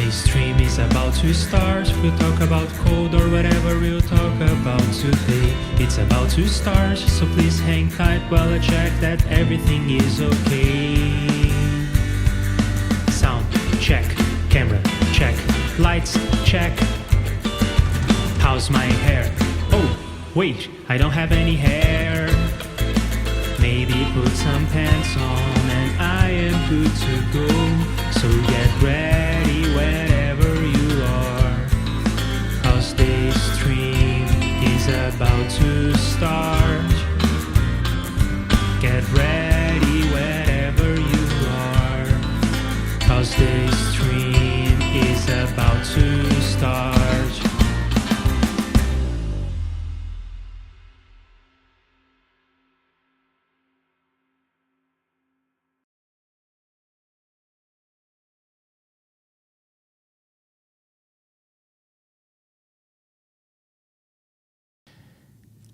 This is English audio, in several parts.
This stream is about to start. We'll talk about code or whatever we'll talk about today. It's about to start, so please hang tight while I check that everything is okay. Sound check, camera check, lights check. How's my hair? Oh, wait, I don't have any hair. Maybe put some pants on and I am good to go. So get ready wherever you are, 'cause this stream is about to start. Get ready wherever you are, 'cause this stream is about to start.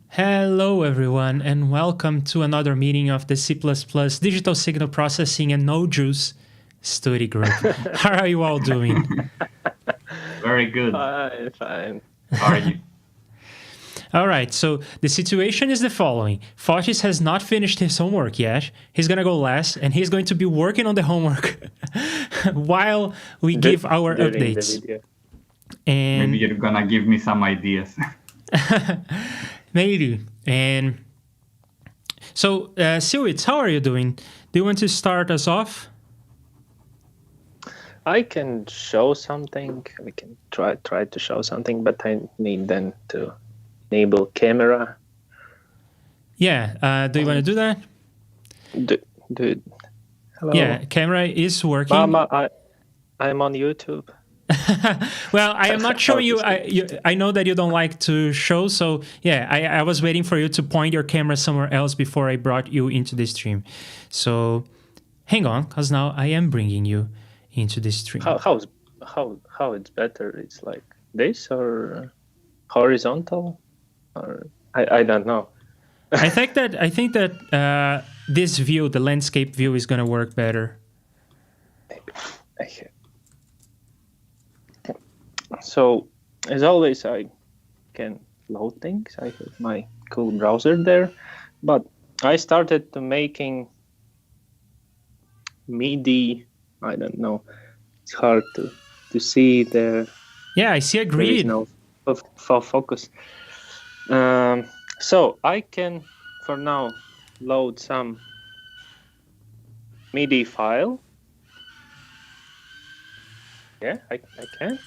Hello everyone and welcome to another meeting of the C++ Digital Signal Processing and No JUCE study group. How are you all doing? Very good. Fine. How are you? All right, so the situation is the following. Fotis has not finished his homework yet. He's going to go last and he's going to be working on the homework while we give our updates. And maybe you're gonna give me some ideas. Maybe. And so, Cwits, how are you doing? Do you want to start us off? I can show something. We can try to show something, but I need then to enable camera. Yeah. Do you want to do that? Hello. Yeah, camera is working. Mama, I'm on YouTube. Well, I am not showing you. I know that you don't like to show, so yeah, I was waiting for you to point your camera somewhere else before I brought you into the stream. So hang on, because now I am bringing you into the stream. How it's better? It's like this or horizontal, or I don't know. I think that this view, the landscape view, is gonna work better. Maybe. So, as always, I can load things. I have my cool browser there, but I started to making Midi. I don't know. It's hard to see there. Yeah, I see a grid. There is no focus. So I can, for now, load some Midi file. Yeah, I can.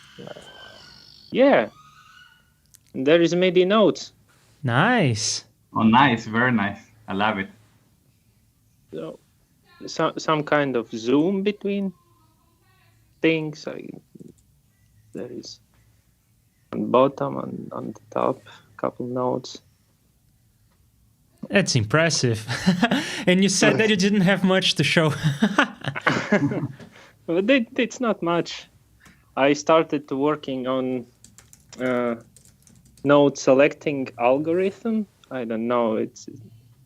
Yeah, there is Midi notes. Nice. Oh, nice, very nice. I love it. So, some kind of zoom between things. There is on bottom and on the top, couple notes. That's impressive. And you said that you didn't have much to show. But it's not much. I started to working on node selecting algorithm. I don't know. Is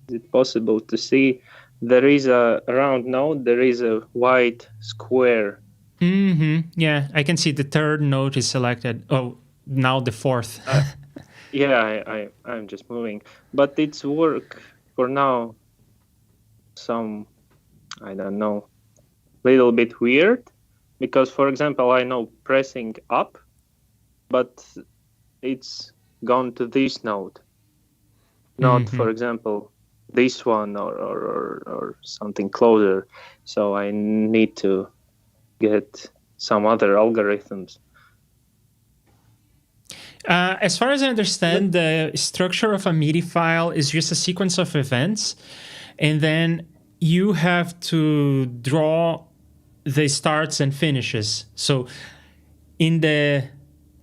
it possible to see? There is a round node. There is a white square. Yeah, I can see the third node is selected. Oh, now the fourth. Yeah, I'm just moving, but it's work for now. Some, I don't know, little bit weird. Because, for example, I know pressing up, but it's gone to this node, not, for example, this one or something closer. So I need to get some other algorithms. As far as I understand, the structure of a Midi file is just a sequence of events, and then you have to draw the starts and finishes. So in the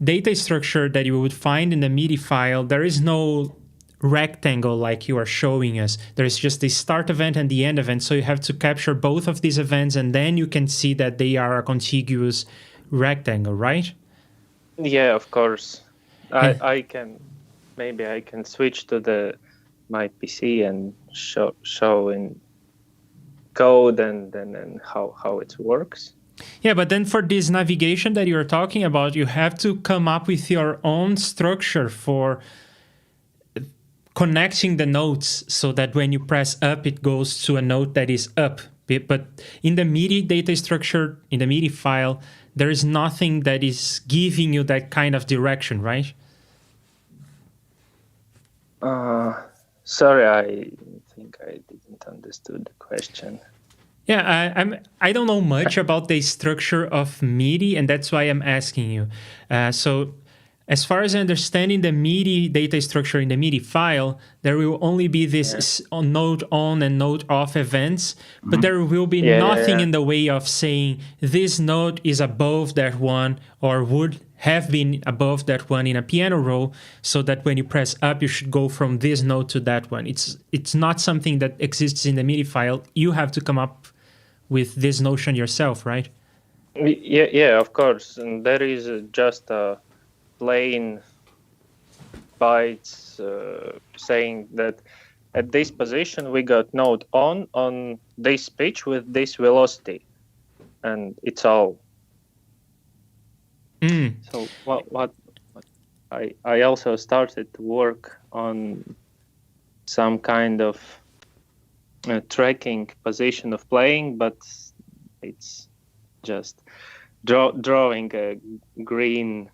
data structure that you would find in the Midi file, there is no rectangle like you are showing us. There is just the start event and the end event. So you have to capture both of these events, and then you can see that they are a contiguous rectangle, right? Yeah, of course. I can switch to my PC and show in code and how it works. Yeah, but then for this navigation that you're talking about, you have to come up with your own structure for connecting the notes so that when you press up, it goes to a note that is up. But in the Midi data structure, in the Midi file, there is nothing that is giving you that kind of direction, right? Sorry, I think I didn't understood the question. Yeah, I don't know much about the structure of Midi, and that's why I'm asking you. So as far as I understand, in the Midi data structure in the Midi file, there will only be this node on and node off events, but there will be nothing in the way of saying this node is above that one or would have been above that one in a piano roll, so that when you press up, you should go from this node to that one. It's not something that exists in the Midi file. You have to come up with this notion yourself, right? Yeah, of course. And there is just a plain bytes saying that at this position we got node on this pitch with this velocity, and it's all. So what I also started to work on some kind of tracking position of playing, but it's just drawing a green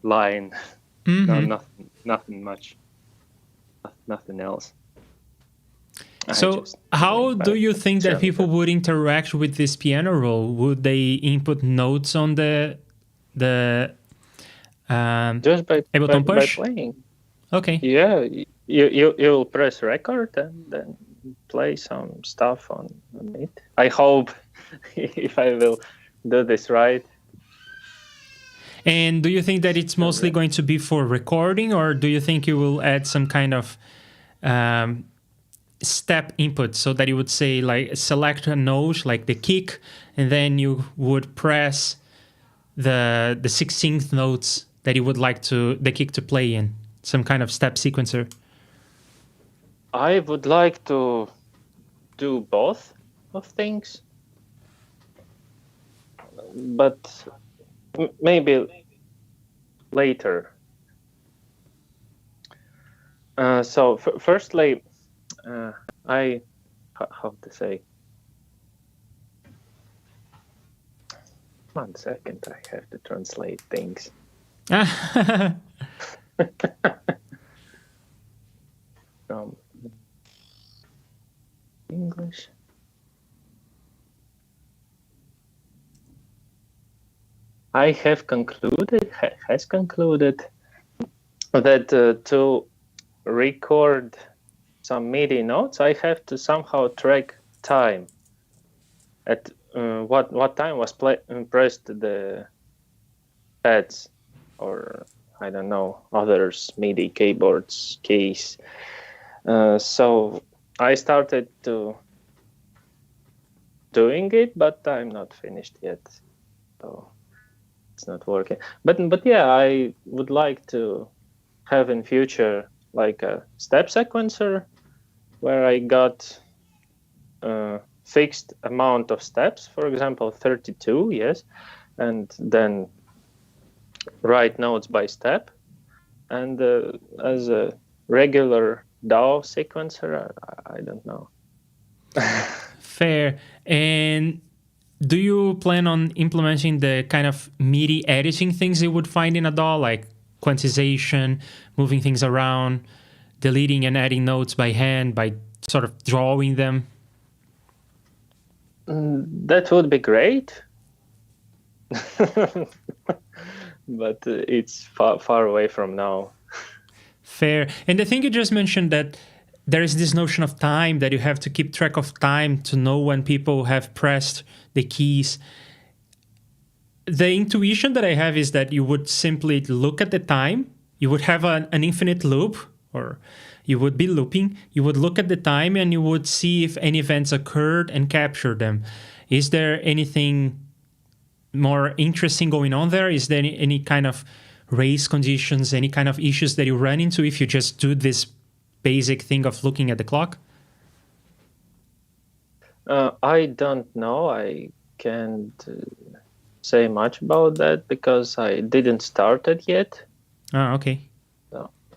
line. No, nothing much, nothing else. So how do you think that people would interact with this piano roll? Would they input notes on the just by playing? Okay. Yeah, you'll press record and then play some stuff on it. I hope if I will do this right. And do you think that it's mostly going to be for recording, or do you think you will add some kind of step input, so that you would say like select a note like the kick, and then you would press the 16th notes that you would like the kick to play in, some kind of step sequencer? I would like to do both of things, but maybe later. So firstly, how to say? 1 second, I have to translate things. From English. I have concluded, has concluded that to record some MIDI notes, I have to somehow track time. At what time was pressed the pads, or I don't know, others MIDI keyboards keys. So I started to doing it, but I'm not finished yet. So it's not working. But yeah, I would like to have in future like a step sequencer where I got a fixed amount of steps, for example 32, yes, and then write notes by step. And as a regular DAW sequencer, I don't know. Fair. And do you plan on implementing the kind of MIDI editing things you would find in a DAW, like quantization, moving things around, deleting and adding notes by hand, by sort of drawing them? That would be great. But it's far away from now. Fair. And I think you just mentioned that there is this notion of time, that you have to keep track of time to know when people have pressed the keys. The intuition that I have is that you would simply look at the time, you would have an infinite loop, or you would be looping, you would look at the time and you would see if any events occurred and capture them. Is there anything more interesting going on there? Is there any kind of race conditions, any kind of issues that you run into if you just do this basic thing of looking at the clock? I don't know. I can't say much about that because I didn't start it yet. Ah, okay.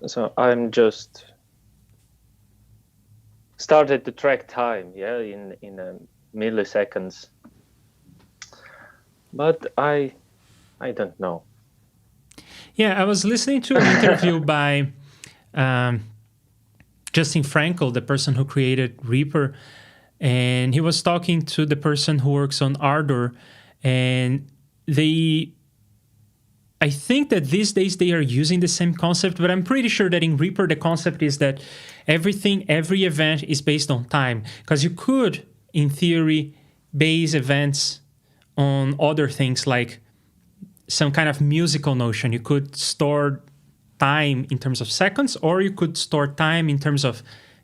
So I'm just started to track time, in milliseconds. But I don't know. Yeah, I was listening to an interview by Justin Frankel, the person who created Reaper, and he was talking to the person who works on Ardor, and I think that these days they are using the same concept, but I'm pretty sure that in Reaper the concept is that every event is based on time, because you could, in theory, base events on other things like some kind of musical notion. You could store time in terms of seconds, or you could store time in terms of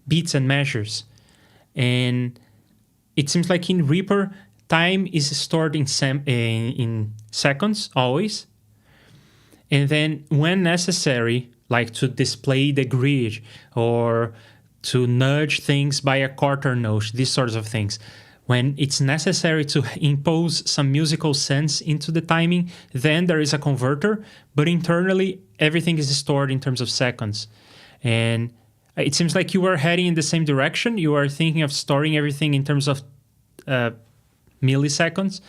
beats and measures. And it seems like in Reaper, time is stored in seconds always. And then when necessary, like to display the grid or to nudge things by a quarter note, these sorts of things, when it's necessary to impose some musical sense into the timing, then there is a converter, but internally everything is stored in terms of seconds. And it seems like you are heading in the same direction. You are thinking of storing everything in terms of milliseconds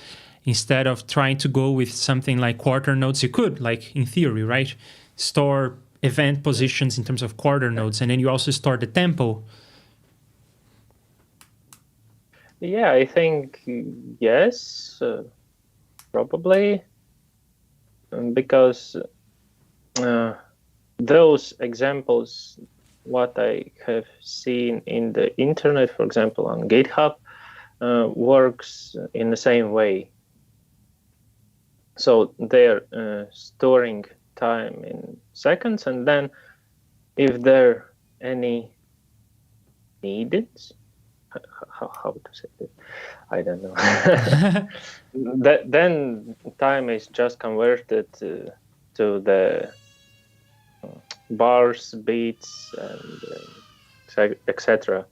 instead of trying to go with something like quarter notes. You could, like in theory, right, store event positions in terms of quarter notes, and then you also store the tempo. Yeah, I think yes, probably, because those examples, what I have seen in the internet, for example, on GitHub, works in the same way. So they're storing time in seconds, and then if there any needed, how to say it? I don't know. Then time is just converted to the bars, beats, and etc.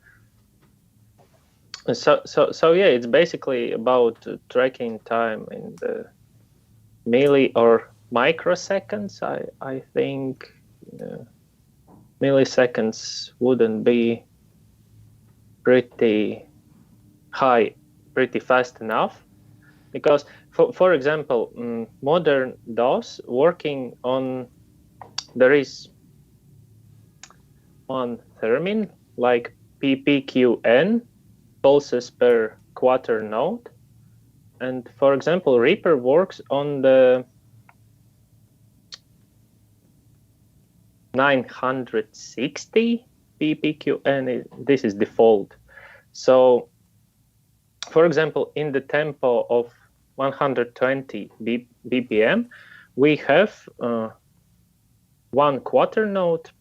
So yeah, it's basically about tracking time in the milli or microseconds. I think milliseconds wouldn't be pretty high, pretty fast enough, because for example, modern DOS working on, there is one term like PPQN, pulses per quarter note, and for example Reaper works on the 960 PPQN. This is default. So for example, in the tempo of 120 BPM, we have one quarter note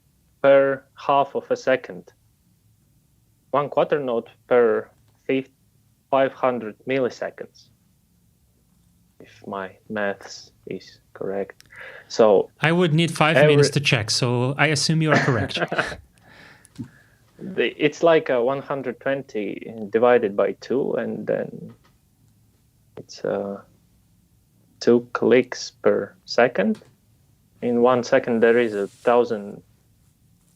per half of a second. One quarter note per 500 milliseconds, if my maths is correct. So I would need 5 minutes to check, so I assume you are correct. It's like a 120 divided by 2, and then it's 2 clicks per second. In 1 second there is 1,000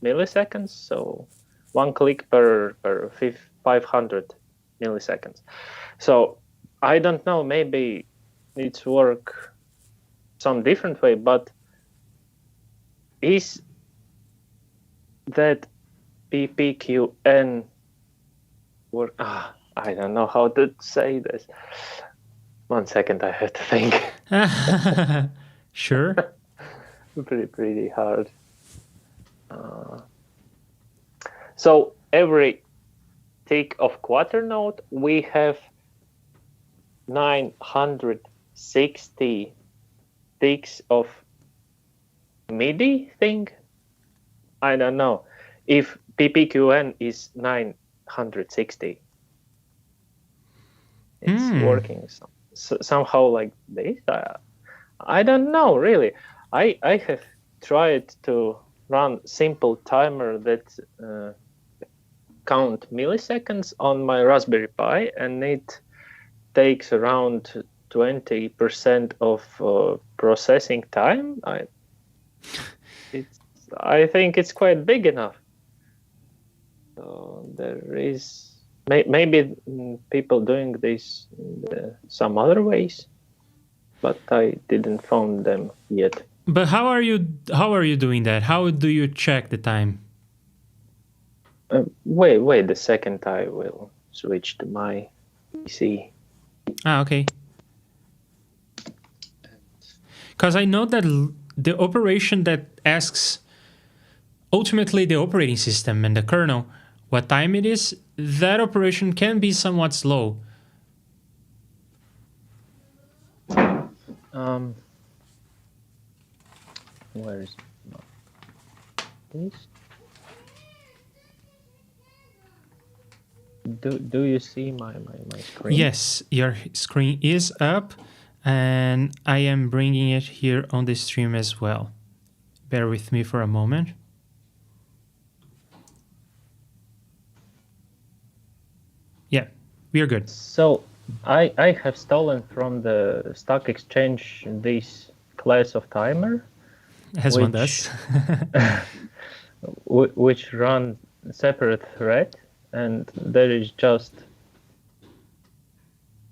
milliseconds, so 1 click per 500 milliseconds. So I don't know, maybe it's work some different way, but is that PPQN work? I don't know how to say this. 1 second, I have to think. Sure. pretty hard. So every tick of quarter note, we have 960 ticks of Midi thing. I don't know if PPQN is 960. It's working somehow like this. I don't know really. I have tried to run simple timer that count milliseconds on my Raspberry Pi, and it takes around 20% of processing time, I think it's quite big enough. So there is maybe people doing this in some other ways, but I didn't found them yet. But how are you doing that? How do you check the time? Wait a second, I will switch to my PC. Okay. Because I know that the operation that asks ultimately the operating system and the kernel what time it is, that operation can be somewhat slow. Where is this? Do you see my screen? Yes, your screen is up, and I am bringing it here on the stream as well. Bear with me for a moment. Yeah, we are good. So I have stolen from the stock exchange this class of timer, As one does. which run separate thread, and there is just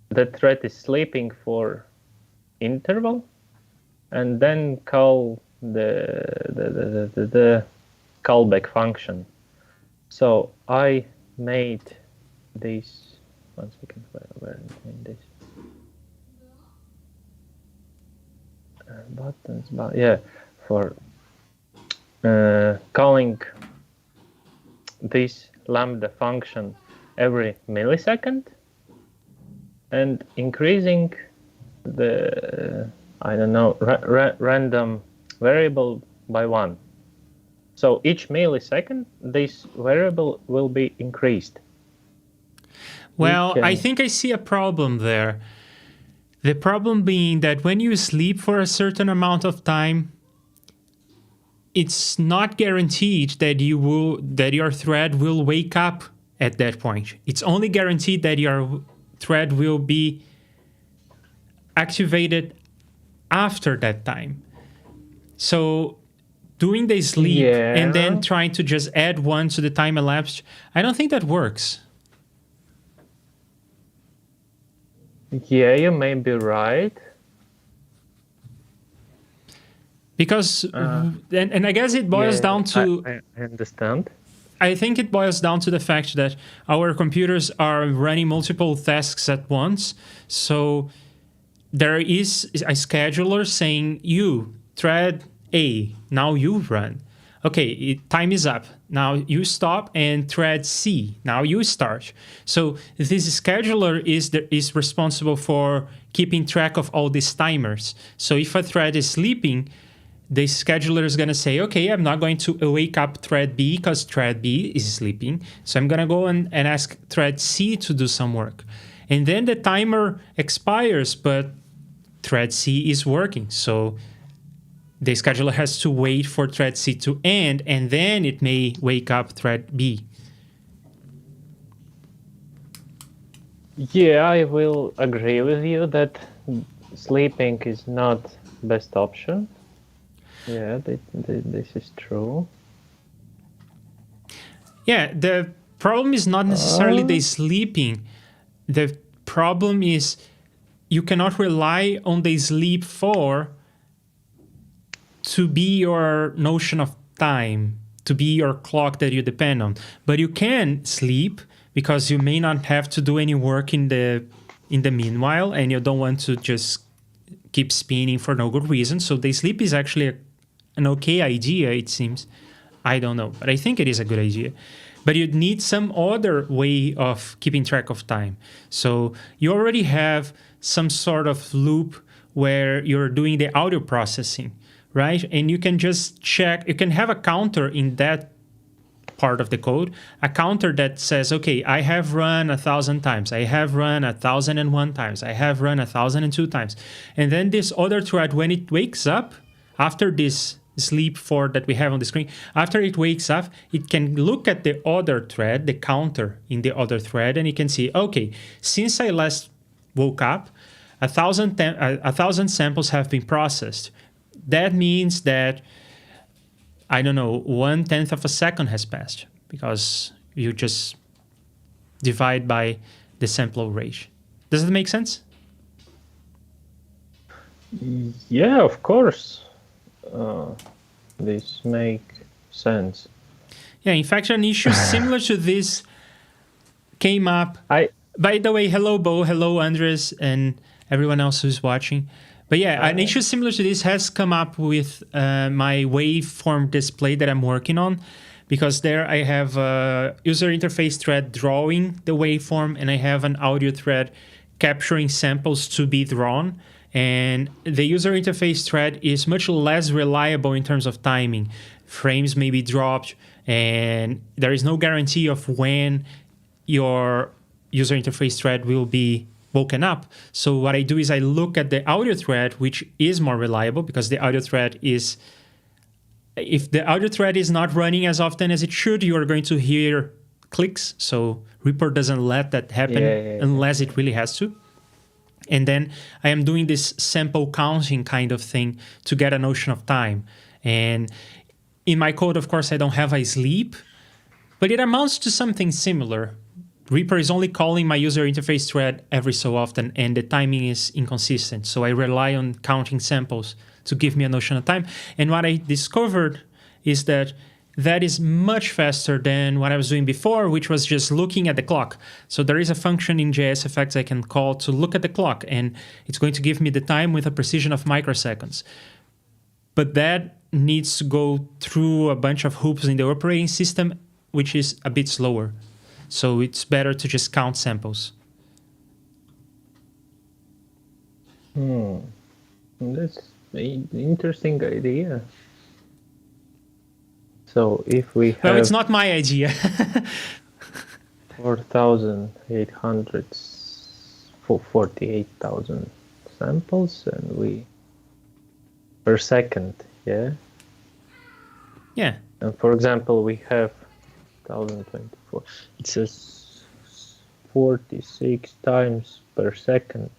the thread is sleeping for interval, and then call the callback function. So I made this. 1 second, where in this buttons, but yeah, for calling this lambda function every millisecond and increasing the random variable by 1. So each millisecond this variable will be increased. Well, I think I see a problem there. The problem being that when you sleep for a certain amount of time, it's not guaranteed that your thread will wake up at that point. It's only guaranteed that your thread will be activated after that time. So doing the sleep and then trying to just add 1 to the time elapsed, I don't think that works. Yeah, you may be right. Because, and I guess it boils down to... I understand. I think it boils down to the fact that our computers are running multiple tasks at once. So there is a scheduler saying, you, thread A, now you run. Okay, time is up. Now you stop, and thread C, now you start. So this scheduler is responsible for keeping track of all these timers. So if a thread is sleeping, the scheduler is going to say, okay, I'm not going to wake up thread B because thread B is sleeping. So I'm going to go and ask thread C to do some work. And then the timer expires, but thread C is working. So the scheduler has to wait for thread C to end, and then it may wake up thread B. Yeah, I will agree with you that sleeping is not best option. Yeah, this is true. Yeah, the problem is not necessarily the sleeping. The problem is you cannot rely on the sleep to be your notion of time, to be your clock that you depend on. But you can sleep because you may not have to do any work in the meanwhile, and you don't want to just keep spinning for no good reason. So the sleep is actually an okay idea, it seems. I don't know, but I think it is a good idea. But you'd need some other way of keeping track of time. So you already have some sort of loop where you're doing the audio processing, right? And you can just check, you can have a counter in that part of the code, a counter that says, okay, I have run 1,000 times, I have run 1,001 times, I have run 1,002 times. And then this other thread, when it wakes up, after this sleep for that we have on the screen, after it wakes up, it can look at the other thread, the counter in the other thread, and it can see, okay, since I last woke up, 1,000 samples have been processed. That means that, I don't know, 1/10 of a second has passed because you just divide by the sample rate. Does it make sense? Yeah, of course. This make sense. Yeah, in fact, an issue similar to this came up. By the way, hello, Bo, hello, Andres, and everyone else who's watching. But yeah, an issue similar to this has come up with my waveform display that I'm working on, because there I have a user interface thread drawing the waveform, and I have an audio thread capturing samples to be drawn. And the user interface thread is much less reliable in terms of timing. Frames may be dropped, and there is no guarantee of when your user interface thread will be woken up. So what I do is I look at the audio thread, which is more reliable, because the audio thread is, if the audio thread is not running as often as it should, you are going to hear clicks. So Reaper doesn't let that happen unless it really has to. And then I am doing this sample counting kind of thing to get a notion of time. And in my code, of course, I don't have a sleep, but it amounts to something similar. Reaper is only calling my user interface thread every so often, and the timing is inconsistent. So I rely on counting samples to give me a notion of time. And what I discovered is that is much faster than what I was doing before, which was just looking at the clock. So there is a function in Jsfx I can call to look at the clock, and it's going to give me the time with a precision of microseconds. But that needs to go through a bunch of hoops in the operating system, which is a bit slower. So it's better to just count samples. That's an interesting idea. So if we have... Well, it's not my idea. 4,800 for 48,000 samples, and we per second, yeah? Yeah. And for example, we have 1,024. It says 46 times per second.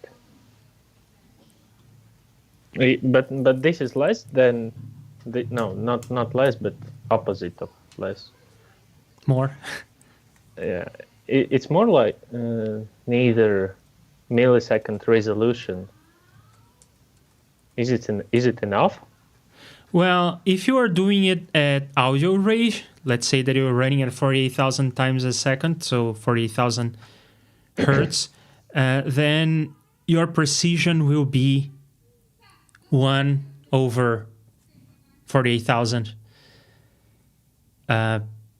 But this is less than no, not less, but opposite of less. More. Yeah, it's more like neither millisecond resolution. Is it enough? Well, if you are doing it at audio rate, let's say that you're running at 48,000 times a second, so 48,000 hertz, then your precision will be 1 over 48,000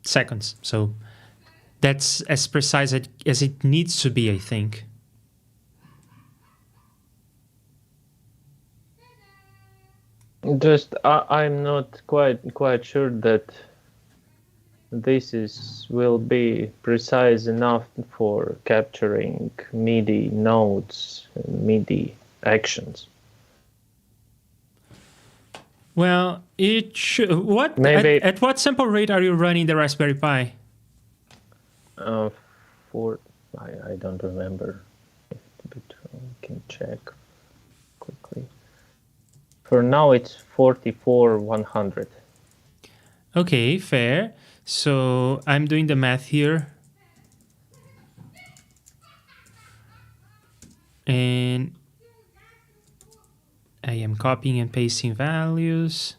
seconds. So that's as precise as it needs to be, I think. Just I'm not quite sure that this will be precise enough for capturing Midi nodes and Midi actions. Well, it should. What Maybe at what sample rate are you running the Raspberry Pi? I don't remember. But we can check quickly. For now, it's 44,100. Okay, fair. So I'm doing the math here. And I am copying and pasting values.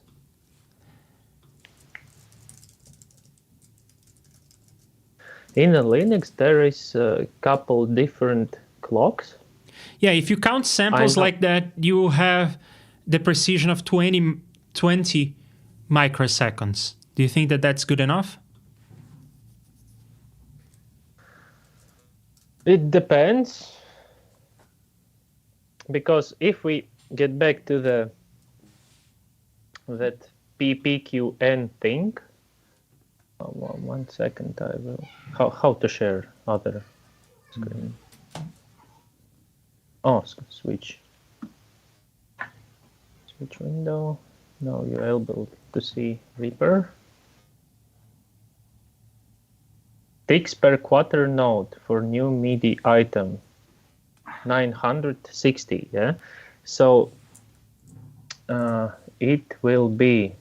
In a Linux, there is a couple different clocks. Yeah, if you count samples like that, you have the precision of 20 microseconds. Do you think that that's good enough? It depends. Because if we get back to that PPQN thing, 1 second, I will. How to share other screen? Oh, switch window. Now you're able to see Reaper. Ticks per quarter node for new Midi item. 960. Yeah, so it will be.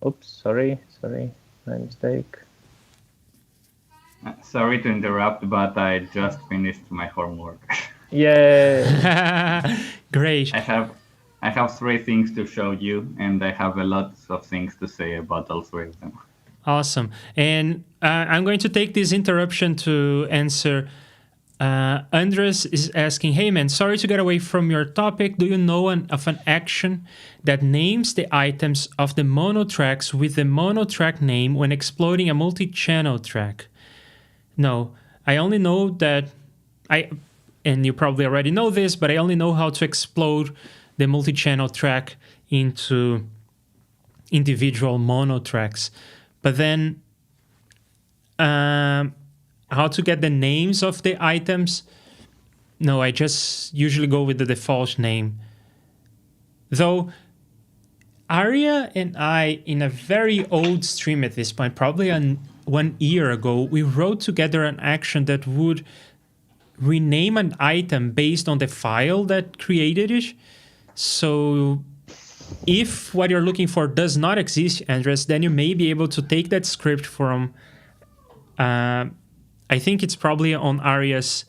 Oops, sorry, my mistake. Sorry to interrupt, but I just finished my homework. Yeah. Great. I have 3 things to show you, and I have a lot of things to say about all 3 of them. Awesome. And I'm going to take this interruption to answer. Andres is asking, hey man, sorry to get away from your topic. Do you know of an action that names the items of the mono tracks with the mono track name when exploding a multi-channel track? No, I only know that and you probably already know this, but I only know how to explode the multi-channel track into individual mono tracks. But then how to get the names of the items? No, I just usually go with the default name. Though Arya and I, in a very old stream at this point, probably 1 year ago, we wrote together an action that would rename an item based on the file that created it. So if what you're looking for does not exist, Andres, then you may be able to take that script from, I think it's probably on Arya's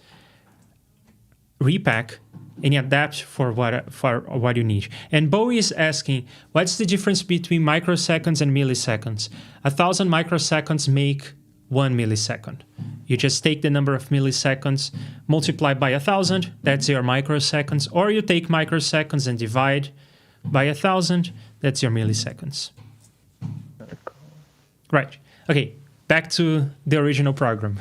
repack, and adapt for what you need. And Bowie is asking, what's the difference between microseconds and milliseconds? 1,000 microseconds make 1 millisecond. You just take the number of milliseconds, multiply by 1,000, that's your microseconds, or you take microseconds and divide by 1,000, that's your milliseconds. Right. Okay, back to the original program.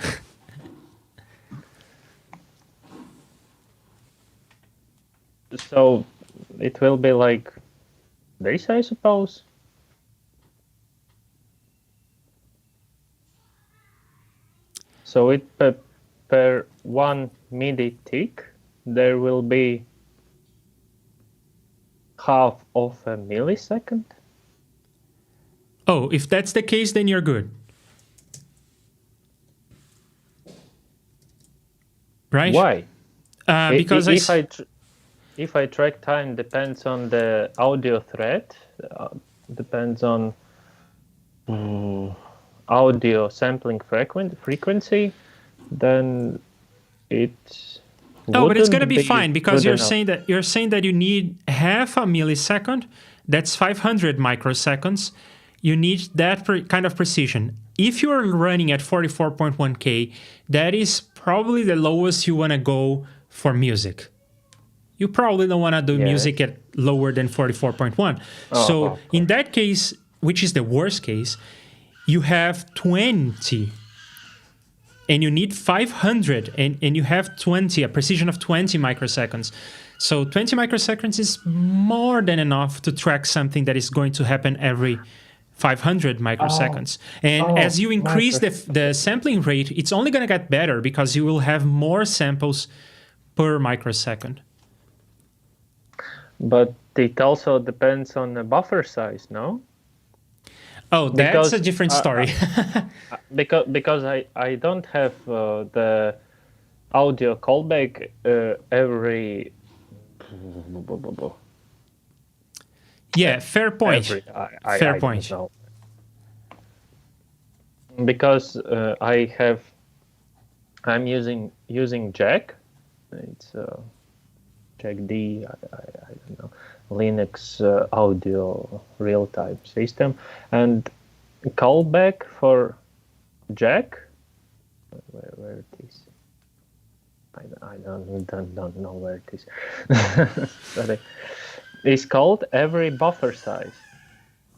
So it will be like this, I suppose. So it per 1 Midi tick, there will be half of a millisecond. Oh, if that's the case, then you're good. Right? Why? Because if I track time depends on the audio thread, depends on audio sampling frequency, then it. No, but it's going to be wouldn't fine because good you're saying that you need half a millisecond. That's 500 microseconds. You need that kind of precision. If you're running at 44.1K, that is probably the lowest you want to go for music. You probably don't want to do music at lower than 44.1. So in that case, which is the worst case, you have 20 and you need 500 and you have 20, a precision of 20 microseconds. So 20 microseconds is more than enough to track something that is going to happen every 500 microseconds. As you increase the sampling rate, it's only going to get better because you will have more samples per microsecond. But it also depends on the buffer size, no? Oh, that's a different story. because I don't have the audio callback every. Yeah, fair point. Fair point. Know. Because I'm using Jack. It's Jack D. I don't know, Linux audio real-time system, and callback for Jack. Where it is? I don't know where it is. Sorry. It's called every buffer size.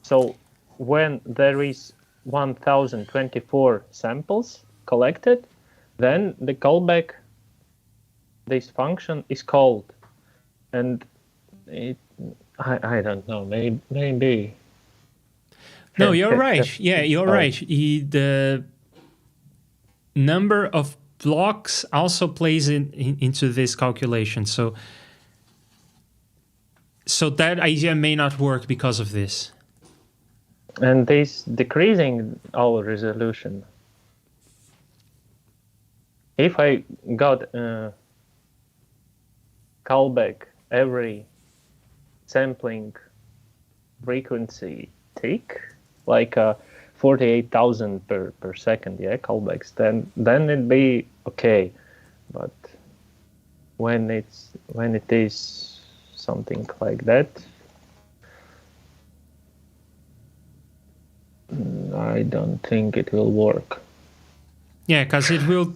So when there is 1024 samples collected, then the callback, this function is called, and I don't know, maybe. No, you're right. Yeah, you're right. The number of blocks also plays into this calculation. So that idea may not work because of this. And this decreasing our resolution. If I got callback every sampling frequency tick, like 48,000 per second, yeah, callbacks, then it'd be okay. But when it is something like that, I don't think it will work. Yeah, because it will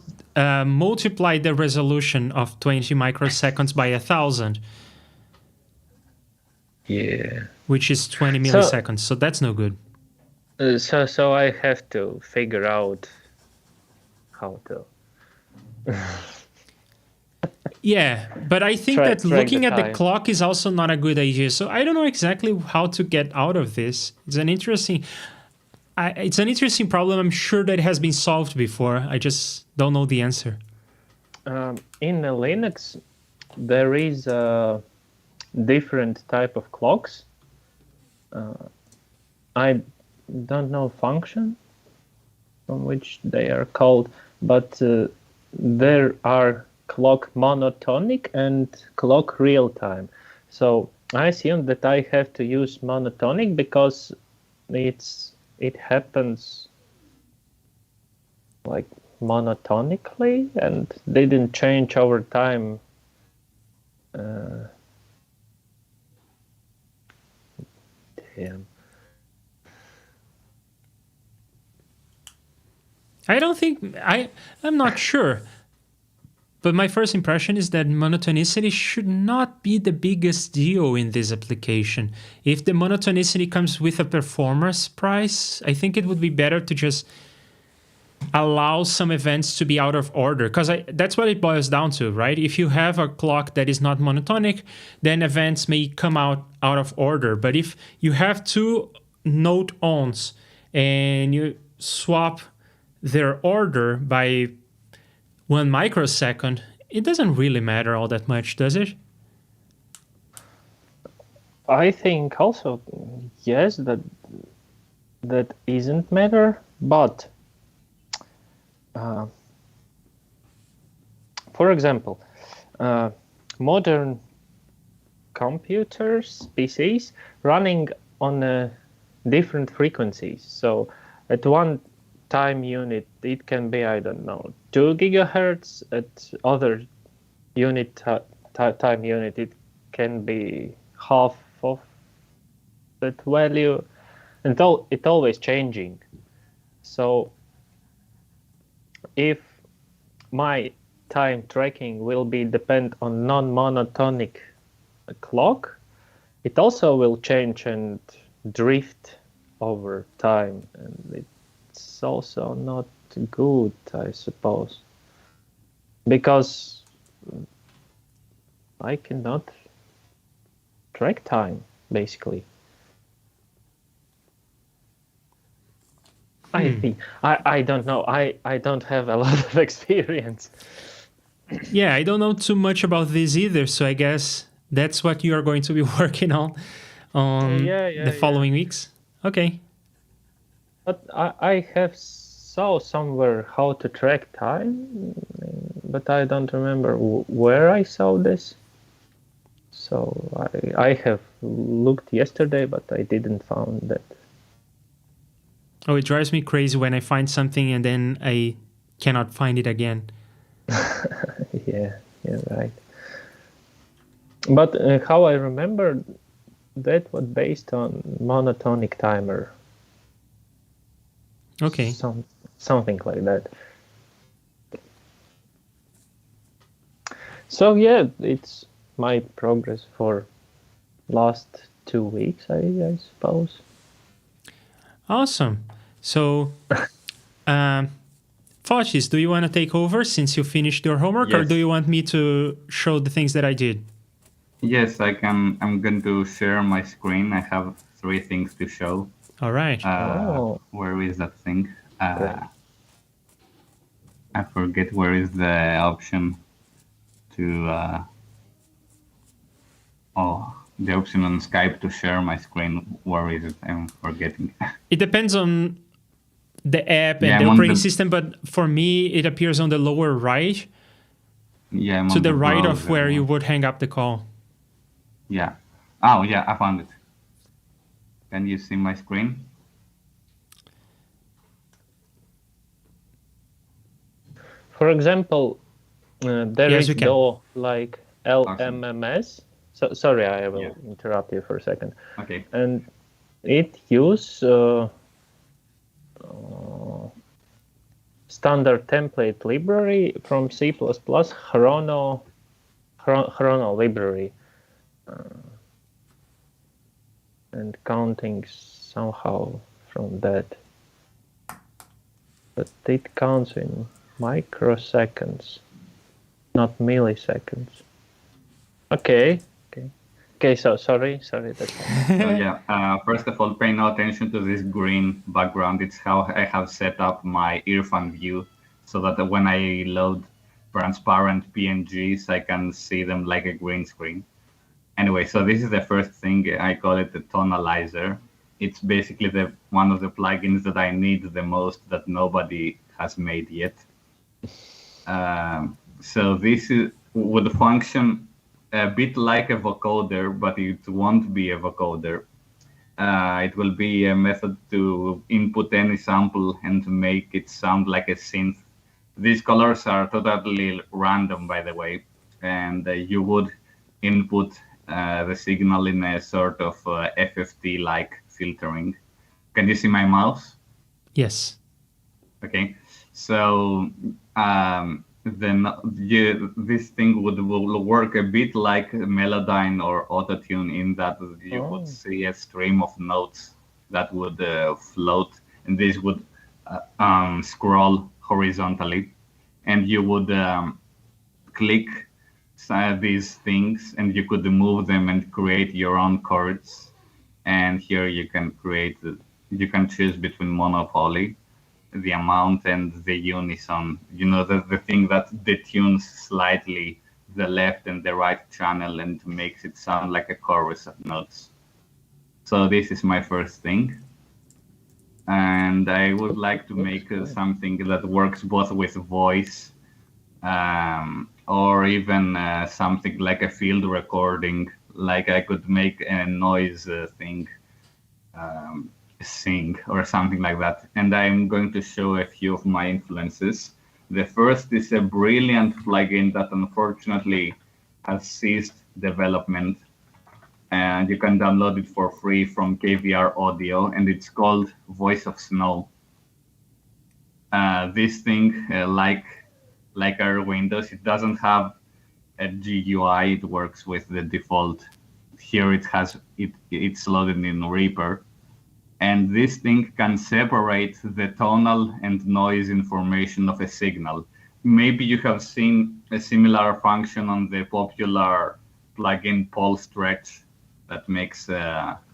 multiply the resolution of 20 microseconds by 1,000. Yeah. Which is 20 milliseconds, so that's no good. So I have to figure out how to. Yeah, but I think Track that looking at the time. clock is also not a good idea. So I don't know exactly how to get out of this. It's an interesting problem. I'm sure that has been solved before. I just don't know the answer. In the Linux, there is a different type of clocks. I don't know function from which they are called, but there are clock monotonic and clock real time. So I assume that I have to use monotonic because it happens like monotonically and didn't change over time. Damn. I don't think I'm not sure. But my first impression is that monotonicity should not be the biggest deal in this application. If the monotonicity comes with a performance price, I think it would be better to just allow some events to be out of order, because that's what it boils down to, right? If you have a clock that is not monotonic, then events may come out of order. But if you have two note ons and you swap their order by 1 microsecond, it doesn't really matter all that much, does it? I think also, yes, that isn't matter, but for example, modern computers, PCs, running on different frequencies. So at one time unit, it can be, I don't know, 2 gigahertz. At other unit time unit, it can be half of that value, and it's always changing. So if my time tracking will be depend on non-monotonic clock, it also will change and drift over time, and it's also not good, I suppose, because I cannot track time, basically. I think I don't know. I don't have a lot of experience. Yeah, I don't know too much about this either, so I guess that's what you are going to be working on the following weeks. Okay. But I have saw somewhere how to track time, but I don't remember where I saw this. So I have looked yesterday, but I didn't find that. Oh, it drives me crazy when I find something and then I cannot find it again. Yeah, right. But how I remember, that was based on monotonic timer. Okay. Something like that. So yeah, it's my progress for last 2 weeks, I suppose. Awesome. So, Fotis, do you want to take over since you finished your homework, or Yes. do you want me to show the things that I did? Yes, I can. I'm going to share my screen. I have 3 things to show. All right. Where is that thing? Great. I forget where is the option to. The option on Skype to share my screen. Where is it? I'm forgetting. It depends on the app and Yeah, the I'm on operating the- system, but for me, it appears on the lower right. Yeah, I'm To on the right of browser where you one. would hang up the call. Yeah. Oh, yeah, I found it. Can you see my screen? For example, there Yes, is we can. though like Awesome. LMMS. So sorry, I Yeah. will interrupt you for a second. Okay. And it use standard template library from C++, Chrono library, and counting somehow from that. But it counts in microseconds, not milliseconds. Okay. So sorry. That's all. So yeah, first of all, pay no attention to this green background. It's how I have set up my earphone view so that when I load transparent PNGs, I can see them like a green screen. Anyway, so this is the first thing. I call it the Tonalizer. It's basically one of the plugins that I need the most that nobody has made yet. So this would function a bit like a vocoder, but it won't be a vocoder. It will be a method to input any sample and to make it sound like a synth. These colors are totally random, by the way, and you would input the signal in a sort of FFT-like filtering. Can you see my mouse? Yes. Okay, so then this thing will work a bit like Melodyne or Autotune in that you would see a stream of notes that would float, and this would scroll horizontally, and you would click these things, and you could move them and create your own chords. And here you can you can choose between monopoly, the amount, and the unison. You know, the thing that detunes slightly the left and the right channel and makes it sound like a chorus of notes. So this is my first thing. And I would like to make something that works both with voice or even something like a field recording, like I could make a noise thing. Sing or something like that. And I'm going to show a few of my influences. The first is a brilliant plugin that unfortunately has ceased development, and you can download it for free from KVR Audio, and it's called Voice of Snow. This thing, like our Windows, it doesn't have a GUI. It works with the default. Here it's loaded in Reaper. And this thing can separate the tonal and noise information of a signal. Maybe you have seen a similar function on the popular plugin Pole Stretch that makes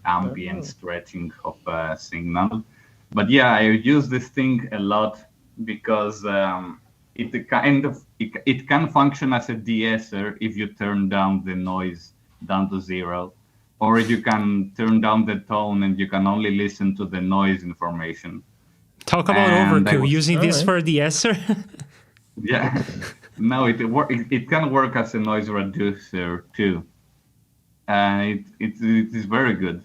ambient stretching of a signal. But yeah, I use this thing a lot because it can function as a de-esser if you turn down the noise down to 0. Or you can turn down the tone and you can only listen to the noise information. Talk about overkill. Using this for the ESSER? Yeah. No, it can work as a noise reducer too. It is very good.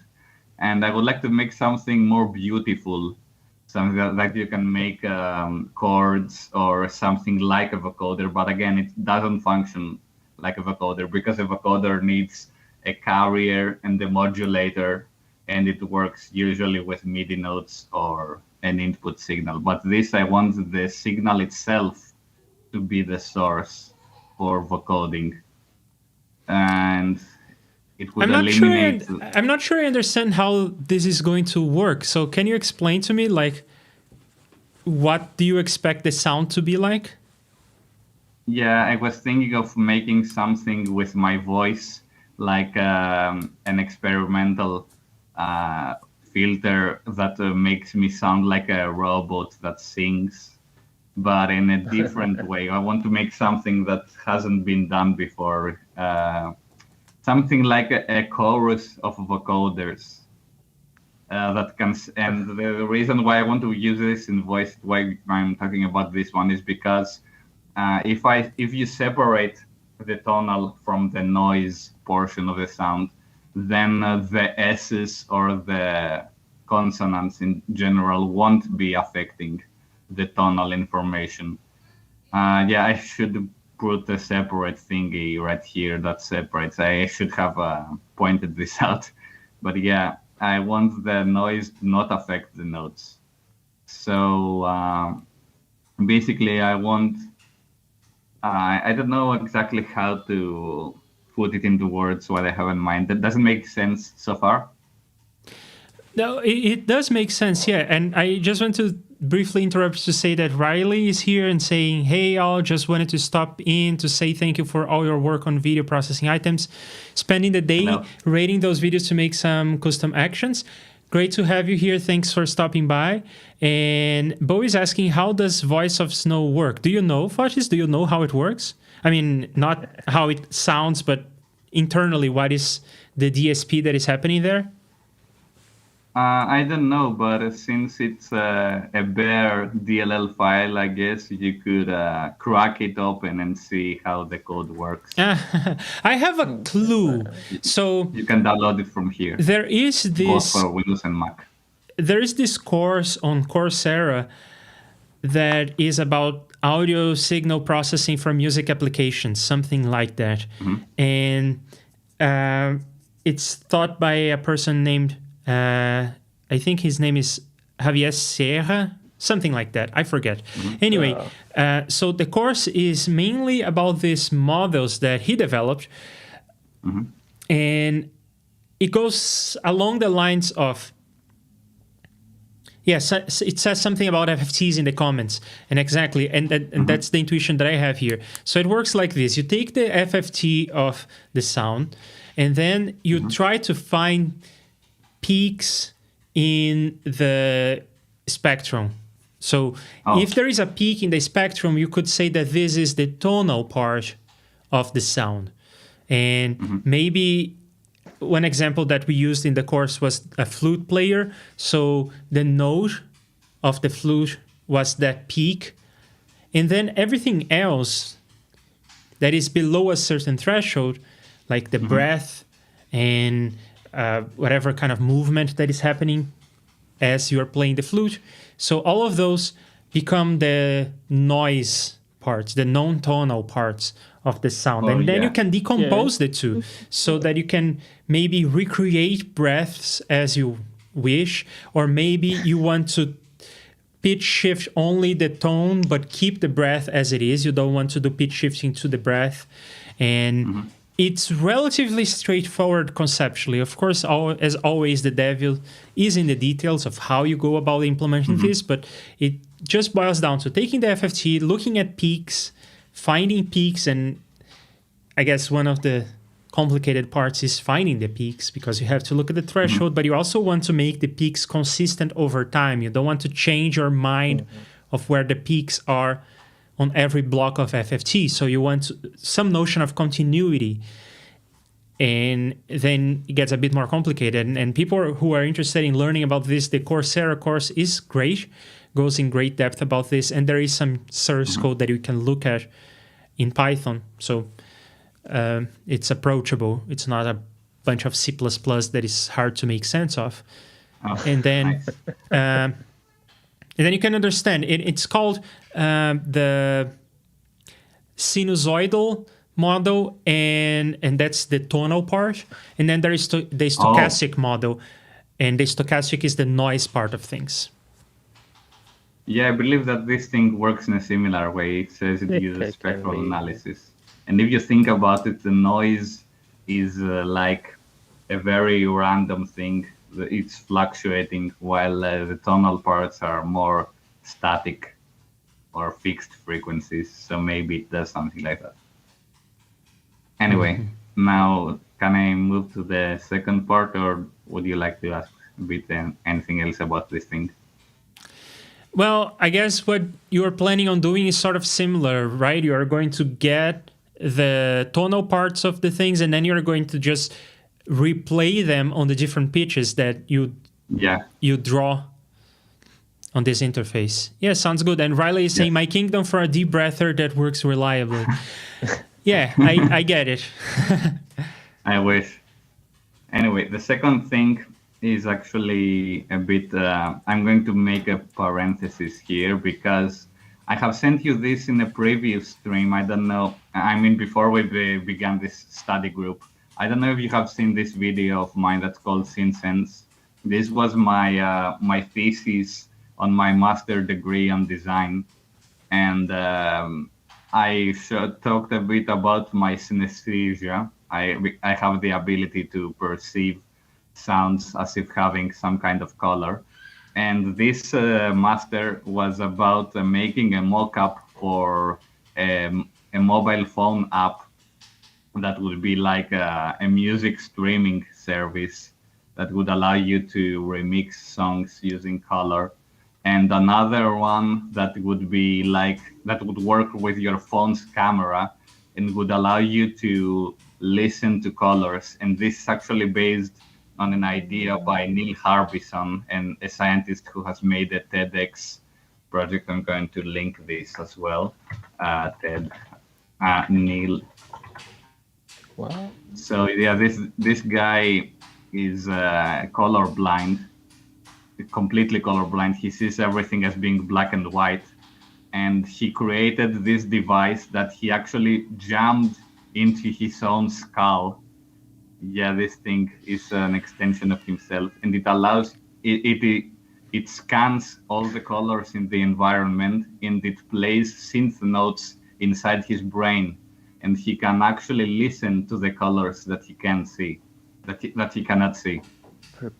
And I would like to make something more beautiful, something that you can make chords or something like a vocoder. But again, it doesn't function like a vocoder because a vocoder needs a carrier and the modulator, and it works usually with MIDI notes or an input signal. But this, I want the signal itself to be the source for vocoding, and it would eliminate. I'm not sure I understand how this is going to work. So can you explain to me, like, what do you expect the sound to be like? Yeah, I was thinking of making something with my voice, like an experimental filter that makes me sound like a robot that sings, but in a different way. I want to make something that hasn't been done before, something like a chorus of vocoders that can. And the reason why I want to use this in voice, why I'm talking about this one, is because if you separate the tonal from the noise portion of the sound, then the S's or the consonants in general won't be affecting the tonal information. Yeah, I should put a separate thingy right here that separates. I should have pointed this out. But yeah, I want the noise to not affect the notes. So basically, I want... I don't know exactly how to put it into words what I have in mind. That doesn't make sense so far. No, it does make sense, yeah. And I just want to briefly interrupt to say that Riley is here and saying, hey, y'all, just wanted to stop in to say thank you for all your work on video processing items, spending the day rating those videos to make some custom actions. Great to have you here. Thanks for stopping by. And Bo is asking, how does Voice of Snow work? Do you know, Fotis? Do you know how it works? I mean, not how it sounds, but internally, what is the DSP that is happening there? I don't know, but since it's a bare DLL file, I guess you could crack it open and see how the code works. I have a clue. So you can download it from here. There is this both for Windows and Mac. There is this course on Coursera that is about audio signal processing for music applications, something like that. And it's taught by a person named... I think his name is Javier Serra, something like that. I forget. Anyway, so the course is mainly about these models that he developed. And it goes along the lines of... Yes, it says something about FFTs in the comments. And exactly, and that's the intuition that I have here. So it works like this. You take the FFT of the sound, and then you try to find peaks in the spectrum. So if there is a peak in the spectrum, you could say that this is the tonal part of the sound. And maybe one example that we used in the course was a flute player. So the note of the flute was that peak. And then everything else that is below a certain threshold, like the breath and whatever kind of movement that is happening as you're playing the flute. So all of those become the noise parts, the non-tonal parts of the sound. And then you can decompose the two so that you can maybe recreate breaths as you wish, or maybe you want to pitch shift only the tone but keep the breath as it is. You don't want to do pitch shifting to the breath. And it's relatively straightforward conceptually. Of course, as always, the devil is in the details of how you go about implementing this, but it just boils down to taking the FFT, looking at peaks, finding peaks, and I guess one of the complicated parts is finding the peaks, because you have to look at the threshold, but you also want to make the peaks consistent over time. You don't want to change your mind of where the peaks are on every block of FFT. So you want some notion of continuity. And then it gets a bit more complicated. And people who are interested in learning about this, the Coursera course is great, goes in great depth about this. And there is some source code that you can look at in Python. So it's approachable. It's not a bunch of C++ that is hard to make sense of. And then... And then you can understand it's called the sinusoidal model, and that's the tonal part. And then there is the stochastic model, and the stochastic is the noise part of things. Yeah, I believe that this thing works in a similar way. It says it uses spectral analysis. And if you think about it, the noise is like a very random thing. It's fluctuating, while the tonal parts are more static or fixed frequencies. So maybe it does something like that. Anyway, now can I move to the second part, or would you like to ask a bit anything else about this thing? Well, I guess what you're planning on doing is sort of similar, right? You're going to get the tonal parts of the things, and then you're going to just replay them on the different pitches that you draw on this interface. Yeah, sounds good. And Riley is saying, my kingdom for a deep breather that works reliably. Yeah, I get it. I wish. Anyway, the second thing is actually a bit, I'm going to make a parenthesis here because I have sent you this in a previous stream. I don't know, I mean, before we began this study group. I don't know if you have seen this video of mine that's called SynSense. This was my my thesis on my master degree on design. And I talked a bit about my synesthesia. I have the ability to perceive sounds as if having some kind of color. And this master was about making a mock-up for a mobile phone app that would be like a music streaming service that would allow you to remix songs using color. And another one that would be like, that would work with your phone's camera and would allow you to listen to colors. And this is actually based on an idea by Neil Harbison, and a scientist who has made a TEDx project. I'm going to link this as well. Neil. Wow. So yeah, this guy is colorblind, completely colorblind. He sees everything as being black and white, and he created this device that he actually jammed into his own skull. Yeah, this thing is an extension of himself, and it allows it scans all the colors in the environment, and it plays synth notes inside his brain, and he can actually listen to the colors that he can see, that he cannot see.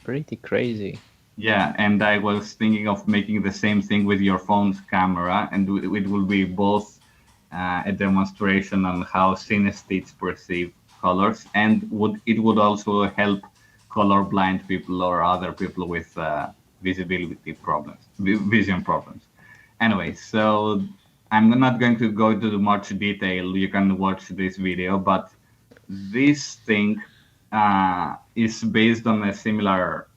Pretty crazy. Yeah, and I was thinking of making the same thing with your phone's camera, and it will be both a demonstration on how synesthetes perceive colors, and it would also help colorblind people or other people with visibility problems, vision problems. Anyway, so I'm not going to go into much detail. You can watch this video, but this thing is based on a similar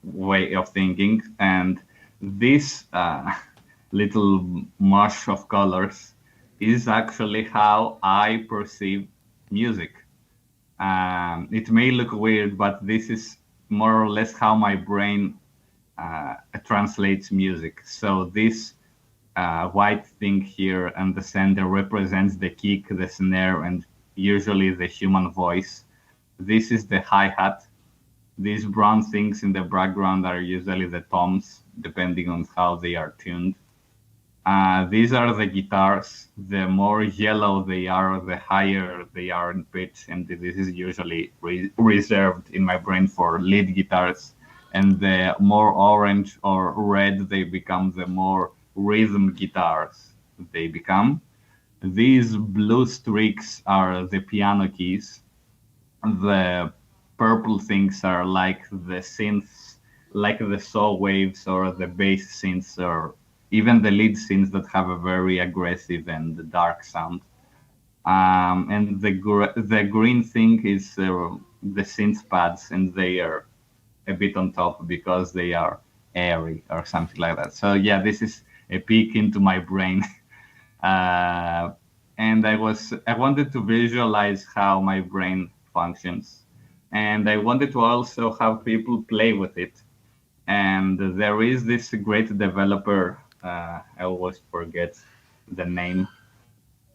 way of thinking, and this little mush of colors is actually how I perceive music. It may look weird, but this is more or less how my brain translates music. So this white thing here and the center represents the kick, the snare, and usually the human voice. This is the hi-hat. These brown things in the background are usually the toms, depending on how they are tuned. These are the guitars. The more yellow they are, the higher they are in pitch, and this is usually reserved in my brain for lead guitars. And the more orange or red they become, the more rhythm guitars they become. These blue streaks are the piano keys. The purple things are like the synths, like the saw waves or the bass synths, or even the lead synths that have a very aggressive and dark sound. And the green thing is the synth pads, and they are a bit on top because they are airy or something like that. So yeah, this is a peek into my brain. And I wanted to visualize how my brain functions. And I wanted to also have people play with it. And there is this great developer, I always forget the name,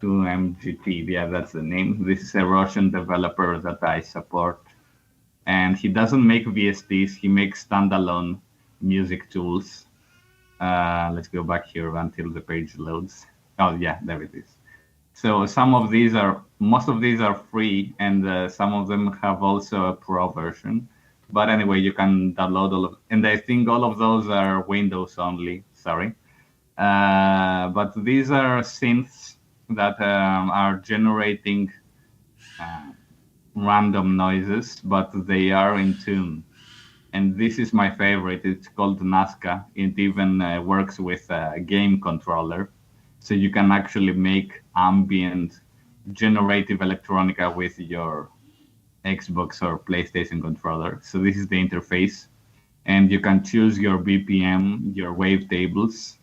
2MGT, yeah, that's the name. This is a Russian developer that I support. And he doesn't make VSTs, he makes standalone music tools. Let's go back here until the page loads. Oh yeah, there it is. So most of these are free, and some of them have also a pro version. But anyway, you can download all of, and I think all of those are Windows only, sorry. But these are synths that are generating random noises, but they are in tune. And this is my favorite. It's called Nazca. It even works with a game controller. So you can actually make ambient generative electronica with your Xbox or PlayStation controller. So this is the interface. and you can choose your BPM, your wavetables.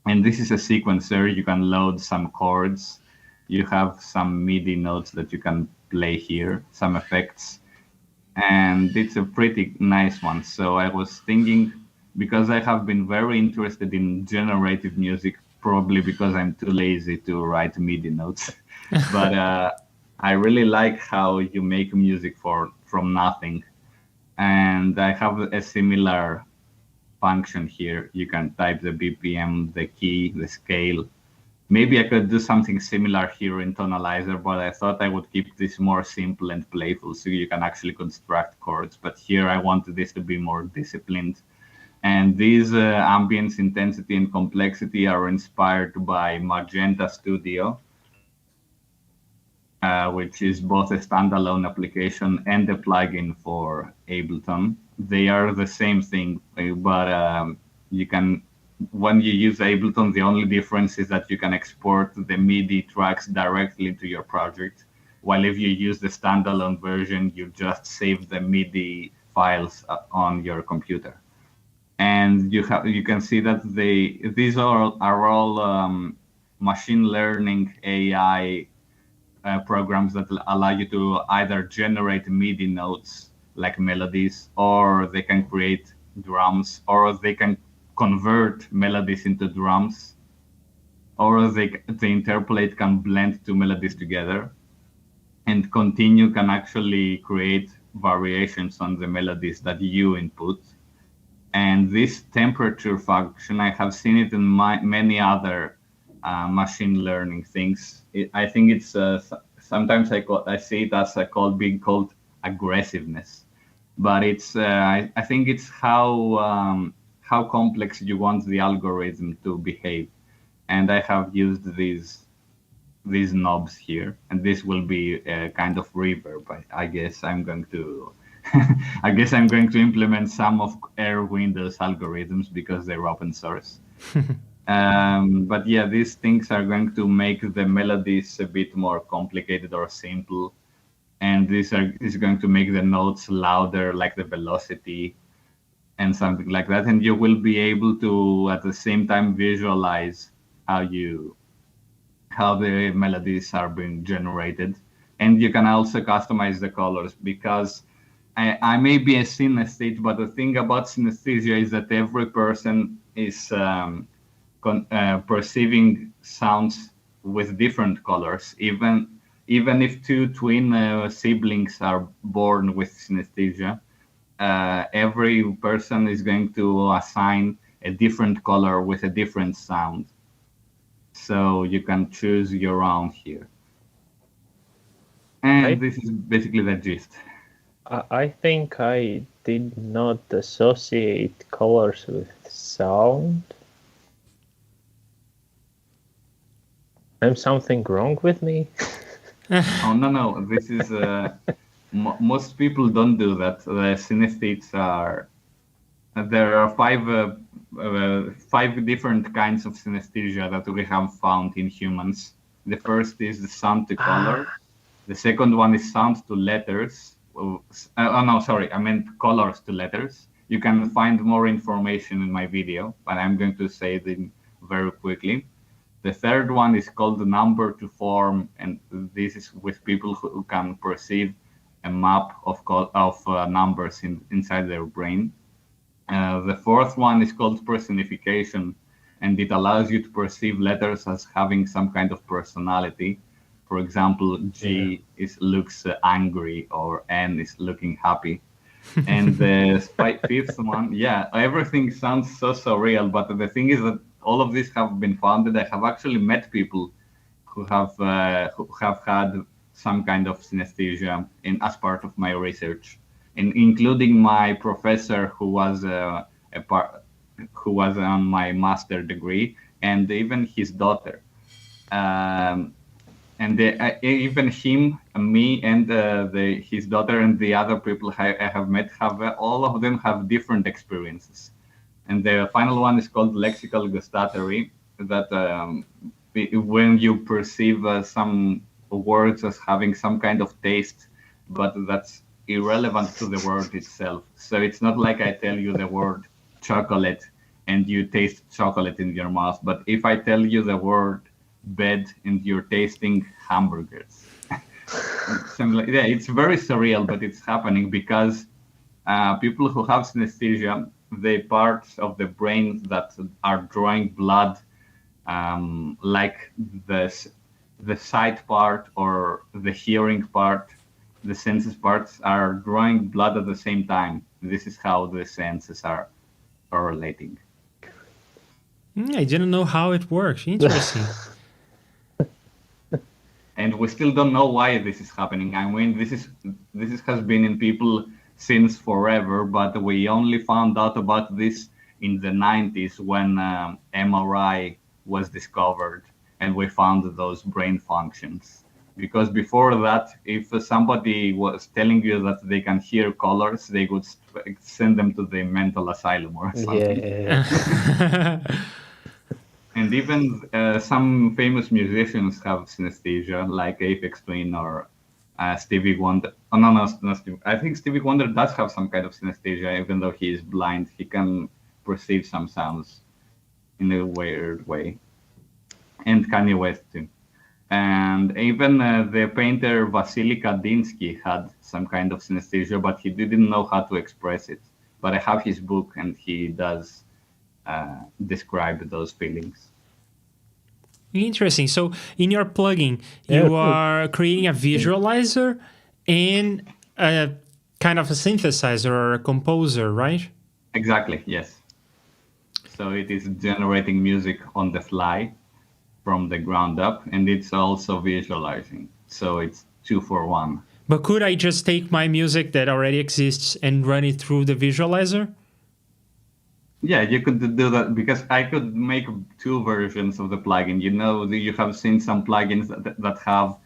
And this is a sequencer. You can load some chords. You have some MIDI notes that you can play here, some effects. And it's a pretty nice one. So I was thinking, because I have been very interested in generative music, probably because I'm too lazy to write MIDI notes. But I really like how you make music from nothing. And I have a similar function here. You can type the BPM, the key, the scale. Maybe I could do something similar here in Tonalizer, but I thought I would keep this more simple and playful so you can actually construct chords. But here I wanted this to be more disciplined. And these ambience, intensity, and complexity are inspired by Magenta Studio, which is both a standalone application and a plugin for Ableton. They are the same thing, but you can, when you use Ableton, the only difference is that you can export the MIDI tracks directly to your project, while if you use the standalone version, you just save the MIDI files on your computer. And you can see that these are all machine learning AI programs that allow you to either generate MIDI notes like melodies, or they can create drums, or they can convert melodies into drums, or the interpolate can blend two melodies together, and continue can actually create variations on the melodies that you input. And this temperature function, I have seen it in many other machine learning things. I think it's sometimes I see it as being called aggressiveness, but it's I think it's how complex you want the algorithm to behave. And I have used these knobs here, and this will be a kind of reverb. I guess I'm going to I guess I'm going to implement some of Air Windows algorithms because they're open source. But yeah, these things are going to make the melodies a bit more complicated or simple. And this is going to make the notes louder, like the velocity and something like that. And you will be able to, at the same time, visualize how the melodies are being generated. And you can also customize the colors, because I may be a synesthete, but the thing about synesthesia is that every person is perceiving sounds with different colors. Even if two twin siblings are born with synesthesia, every person is going to assign a different color with a different sound. So you can choose your own here. And this is basically the gist. I think I did not associate colors with sound. Is something wrong with me? Oh, no. This is most people don't do that. The synesthetes are. There are five different kinds of synesthesia that we have found in humans. The first is the sound to color. The second one is sound to letters. Oh no, sorry, I meant colors to letters. You can find more information in my video, but I'm going to say them very quickly. The third one is called the number to form, and this is with people who can perceive a map of numbers inside their brain. The fourth one is called personification, and it allows you to perceive letters as having some kind of personality. For example, G looks angry, or N is looking happy. And the fifth one, everything sounds so surreal, but the thing is that all of these have been founded. I have actually met people who have had some kind of synesthesia as part of my research, including my professor who was on my master degree, and even his daughter. And even him, me, and his daughter, and the other people I have met, all of them have different experiences. And the final one is called lexical gustatory, that when you perceive some words as having some kind of taste, but that's irrelevant to the word itself. So it's not like I tell you the word chocolate and you taste chocolate in your mouth. But if I tell you the word bed and you're tasting hamburgers, yeah, it's very surreal, but it's happening because people who have synesthesia, the parts of the brain that are drawing blood, like the sight part or the hearing part, the senses parts are drawing blood at the same time. This is how the senses are correlating. I didn't know how it works. Interesting. And we still don't know why this is happening. I mean, this has been in people since forever, but we only found out about this in the 90s when MRI was discovered and we found those brain functions. Because before that, if somebody was telling you that they can hear colors, they would send them to the mental asylum or something. Yeah. And even some famous musicians have synesthesia, like Aphex Twin or Stevie Wonder. Oh, no, not Stevie. I think Stevie Wonder does have some kind of synesthesia, even though he is blind. He can perceive some sounds in a weird way. And Kanye West, too. And even the painter Vasily Kandinsky had some kind of synesthesia, but he didn't know how to express it. But I have his book, and he does describe those feelings. Interesting. So in your plugin, you are creating a visualizer and a kind of a synthesizer or a composer, right? Exactly, yes. So it is generating music on the fly from the ground up, and it's also visualizing. So it's 2 for 1. But could I just take my music that already exists and run it through the visualizer? Yeah, you could do that because I could make 2 versions of the plugin. You know, you have seen some plugins that have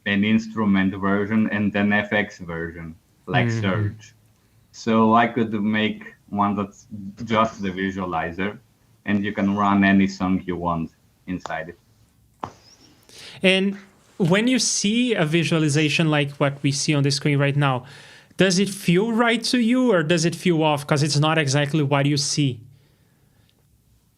an instrument version and an FX version, like Surge. So I could make one that's just the visualizer, and you can run any song you want inside it. And when you see a visualization like what we see on the screen right now, does it feel right to you or does it feel off because it's not exactly what you see?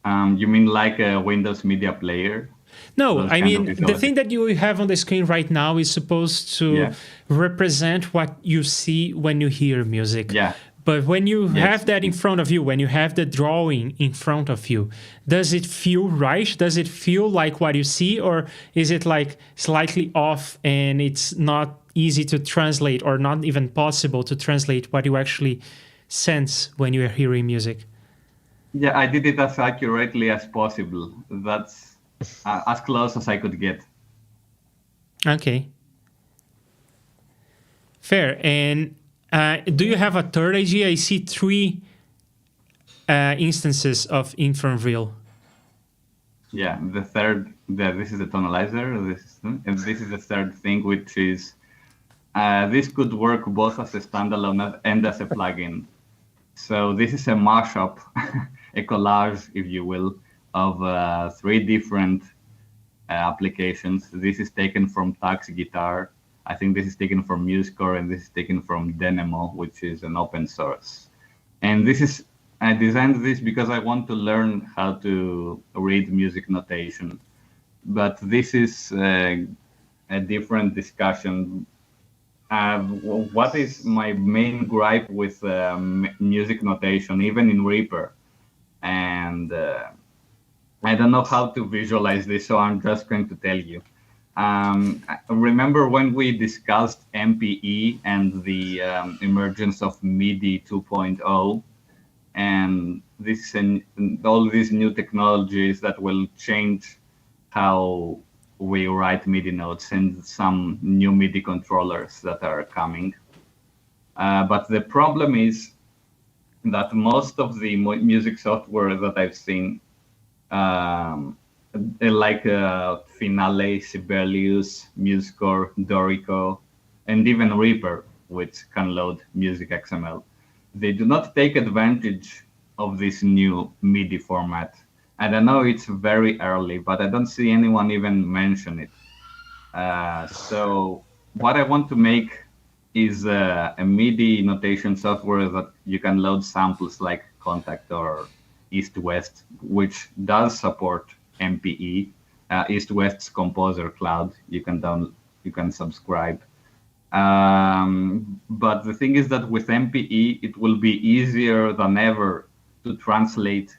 You mean like a Windows Media Player? No, Those I kind mean, of the thing that you have on the screen right now is supposed to represent what you see when you hear music. Yeah. But when you have that in front of you, when you have the drawing in front of you, does it feel right? Does it feel like what you see? Or is it like slightly off and it's not easy to translate or not even possible to translate what you actually sense when you are hearing music? Yeah, I did it as accurately as possible. That's as close as I could get. Okay. Fair. And do you have a third idea? I see 3 instances of InfernReal. Yeah, the third, this is the Tonalizer, and this is the third thing, which is this could work both as a standalone and as a plugin. So this is a mashup, a collage, if you will, of 3 different applications. This is taken from Tax Guitar. I think this is taken from MuseCore, and this is taken from Dynamo, which is an open source. And I designed this because I want to learn how to read music notation. But this is a different discussion. What is my main gripe with music notation, even in Reaper? And I don't know how to visualize this, so I'm just going to tell you. Remember when we discussed MPE and the emergence of Midi 2.0 and this and all these new technologies that will change how we write MIDI notes and some new MIDI controllers that are coming. But the problem is that most of the music software that I've seen, like Finale, Sibelius, MuseScore, Dorico, and even Reaper, which can load music XML, they do not take advantage of this new MIDI format. And I know it's very early, but I don't see anyone even mention it. So what I want to make is a MIDI notation software that you can load samples like Contact or East West, which does support MPE. East West's Composer Cloud. You can subscribe. But the thing is that with MPE, it will be easier than ever to translate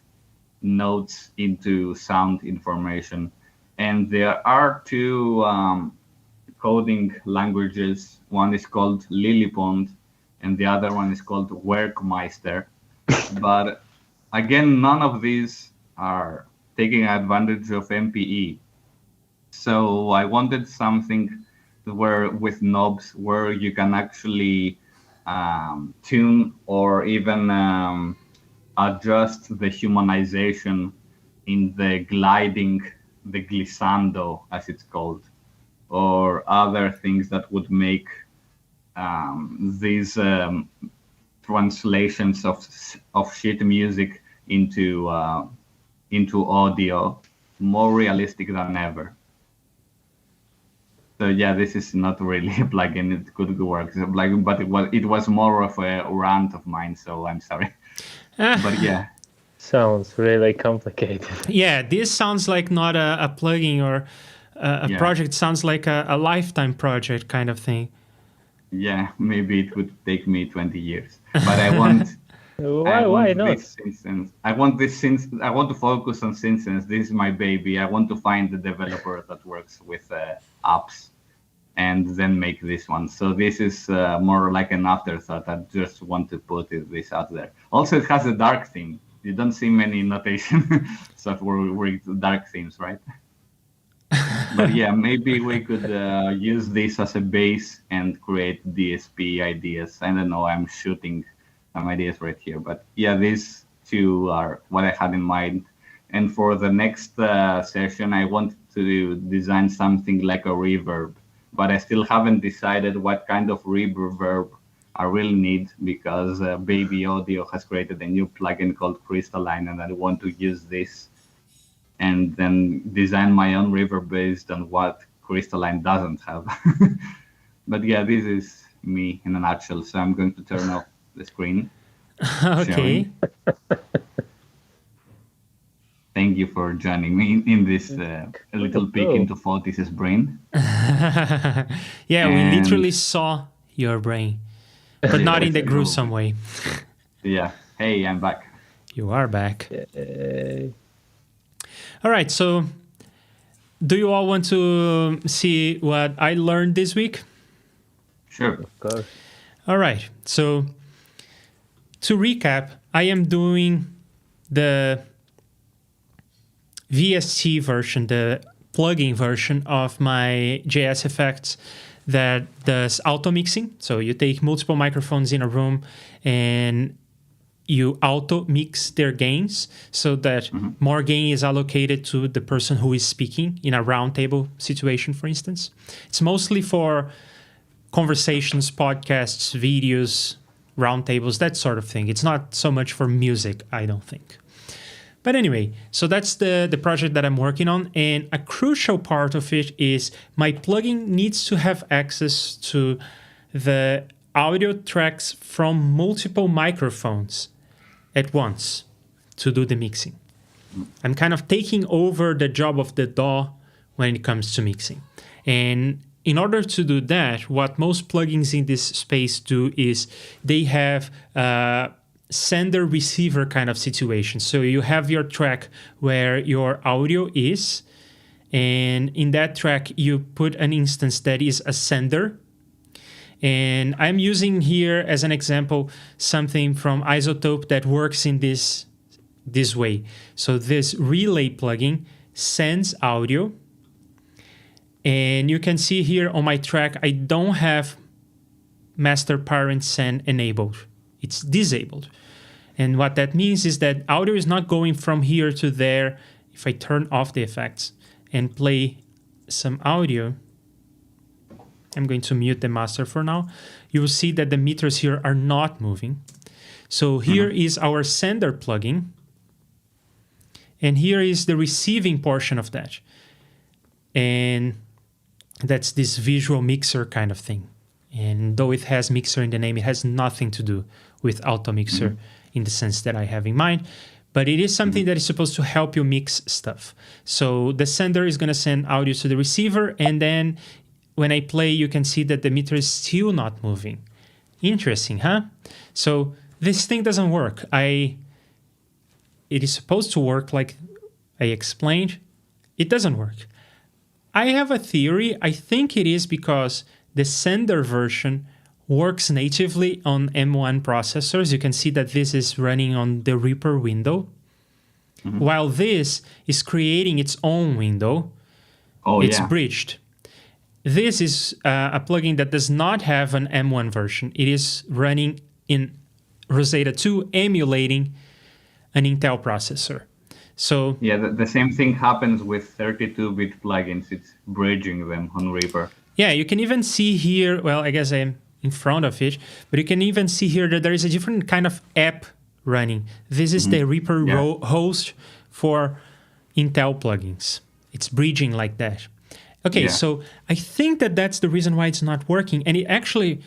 notes into sound information. And there are two coding languages. One is called Lillipond, and the other one is called Werkmeister. But again, none of these are taking advantage of MPE. So I wanted something where with knobs where you can actually tune or even adjust the humanization in the gliding, the glissando as it's called, or other things that would make these translations of sheet music into audio more realistic than ever. So yeah, this is not really a plugin. It could work as a plugin, but it was more of a rant of mine. So I'm sorry. But yeah, Sounds really complicated. Yeah, this sounds like not a plugin or a project. Sounds like a lifetime project kind of thing. yeah, maybe it would take me 20 years, but I want. Why not? This instance. I want to focus on Synsense. This is my baby. I want to find the developer that works with apps, and then make this one. So this is more like an afterthought. I just want to put this out there. Also, it has a dark theme. You don't see many notation software with dark themes, right? But yeah, maybe we could use this as a base and create DSP ideas. I don't know. I'm shooting some ideas right here, but yeah, these two are what I had in mind. And for the next session, I want to design something like a reverb, but I still haven't decided what kind of reverb I really need, because Baby Audio has created a new plugin called Crystalline, and I want to use this and then design my own reverb based on what Crystalline doesn't have. But yeah, this is me in a nutshell. So I'm going to turn off the screen. Okay. Thank you for joining me in this little peek into Fotis' brain. Yeah, we literally saw your brain, but not in the gruesome way. Yeah. Hey, I'm back. You are back. All right. So, do you all want to see what I learned this week? Sure. Of course. All right. So, to recap, I am doing the VST version, the plugin version of my Jsfx that does auto mixing. So you take multiple microphones in a room and you auto mix their gains so that more gain is allocated to the person who is speaking in a roundtable situation, for instance. It's mostly for conversations, podcasts, videos, roundtables, that sort of thing. It's not so much for music, I don't think. But anyway, so that's the project that I'm working on. And a crucial part of it is my plugin needs to have access to the audio tracks from multiple microphones at once to do the mixing. I'm kind of taking over the job of the DAW when it comes to mixing. And in order to do that, what most plugins in this space do is they have sender-receiver kind of situation. So you have your track where your audio is, and in that track you put an instance that is a sender. And I'm using here as an example something from Isotope that works in this way. So this relay plugin sends audio, and you can see here on my track I don't have master parent send enabled. It's disabled. And what that means is that audio is not going from here to there. If I turn off the effects and play some audio, I'm going to mute the master for now. You will see that the meters here are not moving. So here is our sender plugin. And here is the receiving portion of that. And that's this visual mixer kind of thing. And though it has mixer in the name, it has nothing to do with auto mixer in the sense that I have in mind. But it is something that is supposed to help you mix stuff. So the sender is going to send audio to the receiver, and then when I play, you can see that the meter is still not moving. Interesting, huh? So this thing doesn't work. It is supposed to work like I explained. It doesn't work. I have a theory. I think it is because the sender version works natively on M1 processors. You can see that this is running on the Reaper window, while this is creating its own window. It's bridged. This is a plugin that does not have an M1 version. It is running in Rosetta 2, emulating an Intel processor. So yeah, the same thing happens with 32-bit plugins. It's bridging them on Reaper. Yeah, you can even see here, well, I guess I'm in front of it, but you can even see here that there is a different kind of app running. This is the Reaper host for Intel plugins. It's bridging like that. Okay, so I think that that's the reason why it's not working, and it actually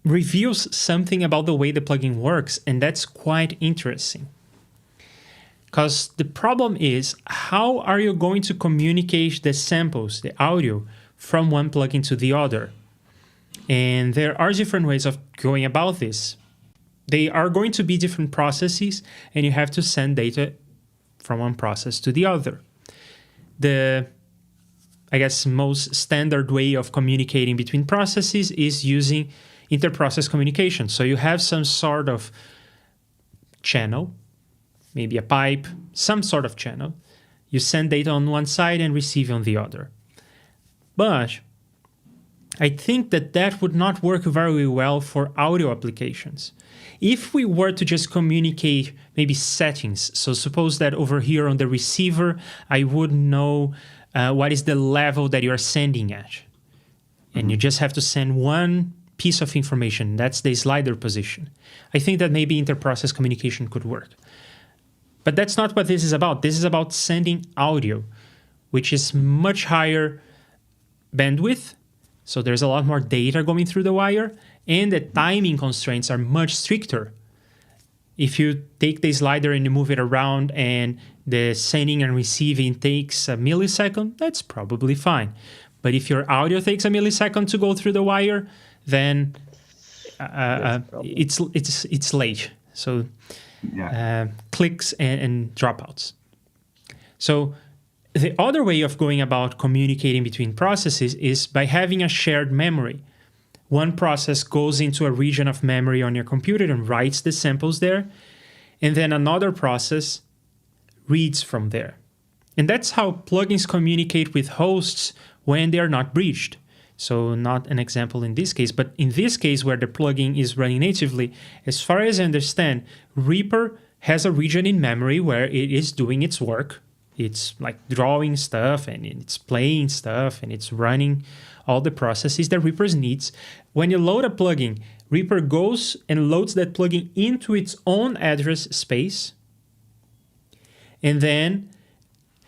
reveals something about the way the plugin works, and that's quite interesting. Because the problem is, how are you going to communicate the samples, the audio, from one plugin to the other? And there are different ways of going about this. They are going to be different processes, and you have to send data from one process to the other. The, I guess, most standard way of communicating between processes is using inter-process communication. So you have some sort of channel, maybe a pipe, some sort of channel. You send data on one side and receive on the other. But I think that that would not work very well for audio applications. If we were to just communicate maybe settings, so suppose that over here on the receiver, I would know what is the level that you're sending at. And you just have to send one piece of information, that's the slider position. I think that maybe inter-process communication could work. But that's not what this is about. This is about sending audio, which is much higher bandwidth. So there's a lot more data going through the wire, and the timing constraints are much stricter. If you take the slider and you move it around and the sending and receiving takes a millisecond, that's probably fine. But if your audio takes a millisecond to go through the wire, then it's late. So clicks and dropouts. So the other way of going about communicating between processes is by having a shared memory. One process goes into a region of memory on your computer and writes the samples there, and then another process reads from there. And that's how plugins communicate with hosts when they are not bridged. So not an example in this case, but in this case where the plugin is running natively, as far as I understand, Reaper has a region in memory where it is doing its work. It's like drawing stuff and it's playing stuff and it's running all the processes that Reaper needs. When you load a plugin, Reaper goes and loads that plugin into its own address space. And then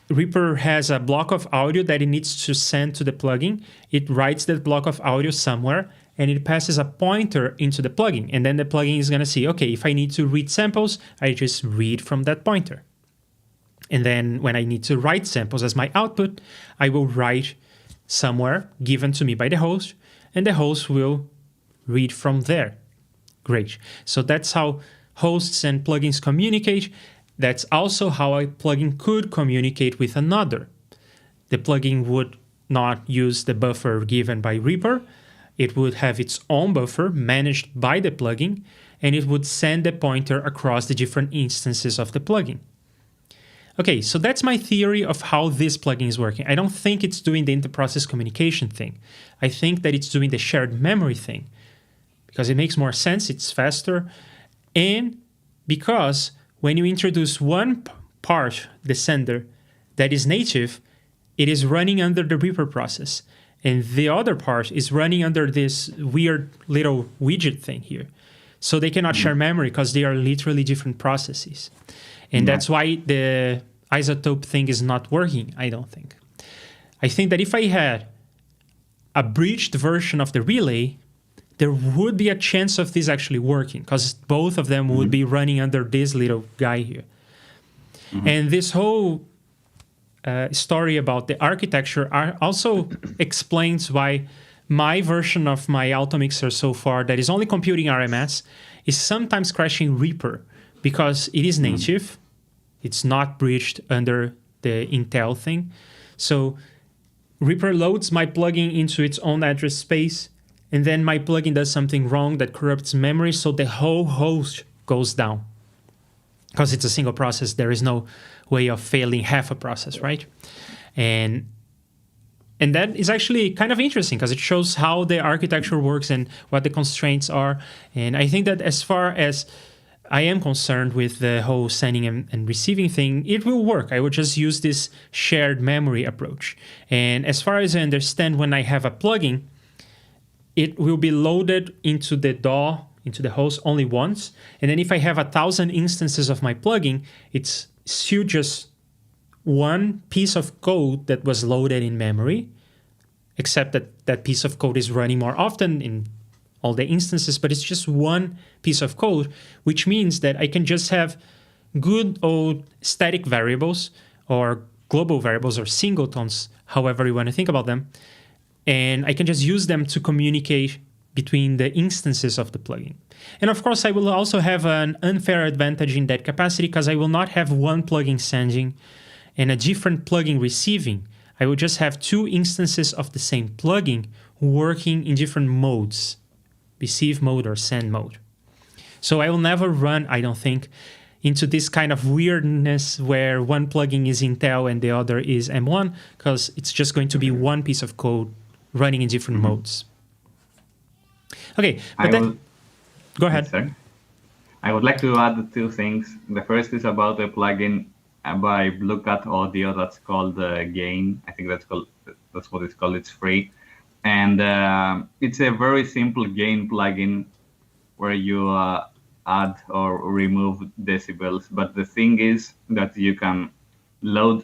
Reaper has a block of audio that it needs to send to the plugin. It writes that block of audio somewhere and it passes a pointer into the plugin. And then the plugin is going to see, okay, if I need to read samples, I just read from that pointer. And then when I need to write samples as my output, I will write somewhere given to me by the host, and the host will read from there. Great. So that's how hosts and plugins communicate. That's also how a plugin could communicate with another. The plugin would not use the buffer given by Reaper. It would have its own buffer managed by the plugin, and it would send the pointer across the different instances of the plugin. Okay, so that's my theory of how this plugin is working. I don't think it's doing the inter-process communication thing. I think that it's doing the shared memory thing because it makes more sense, it's faster, and because when you introduce one part, the sender, that is native, it is running under the Reaper process, and the other part is running under this weird little widget thing here. So they cannot share memory because they are literally different processes. And that's why the isotope thing is not working, I don't think. I think that if I had a breached version of the relay, there would be a chance of this actually working, because both of them would be running under this little guy here. And this whole story about the architecture also explains why my version of my automixer so far that is only computing RMS is sometimes crashing Reaper, because it is native. It's not breached under the Intel thing. So Reaper loads my plugin into its own address space, and then my plugin does something wrong that corrupts memory, so the whole host goes down. Because it's a single process, there is no way of failing half a process, right? And that is actually kind of interesting, because it shows how the architecture works and what the constraints are. And I think that as far as I am concerned with the whole sending and receiving thing, it will work. I will just use this shared memory approach. And as far as I understand, when I have a plugin, it will be loaded into the DAW, into the host only once. And then if I have 1,000 instances of my plugin, it's still just one piece of code that was loaded in memory, except that that piece of code is running more often in all the instances, but it's just one piece of code, which means that I can just have good old static variables or global variables or singletons, however you want to think about them. And I can just use them to communicate between the instances of the plugin. And of course, I will also have an unfair advantage in that capacity, because I will not have one plugin sending and a different plugin receiving. I will just have two instances of the same plugin working in different modes, receive mode or send mode. So I will never run, I don't think, into this kind of weirdness where one plugin is Intel and the other is M1, because it's just going to be one piece of code running in different modes. Okay, but go ahead. Sorry. I would like to add two things. The first is about a plugin by Bluecat Audio that's called Gain. I think that's what it's called. It's free. And it's a very simple gain plugin where you add or remove decibels. But the thing is that you can load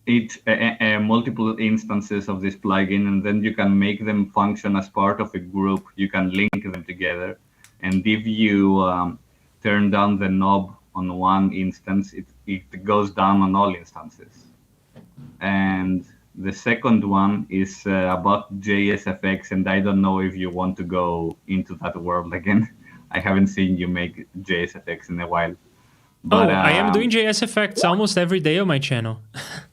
multiple instances of this plugin, and then you can make them function as part of a group. You can link them together. And if you turn down the knob on one instance, it goes down on all instances. And the second one is about Jsfx, and I don't know if you want to go into that world again. I haven't seen you make Jsfx in a while. But, I am doing Jsfx almost every day on my channel.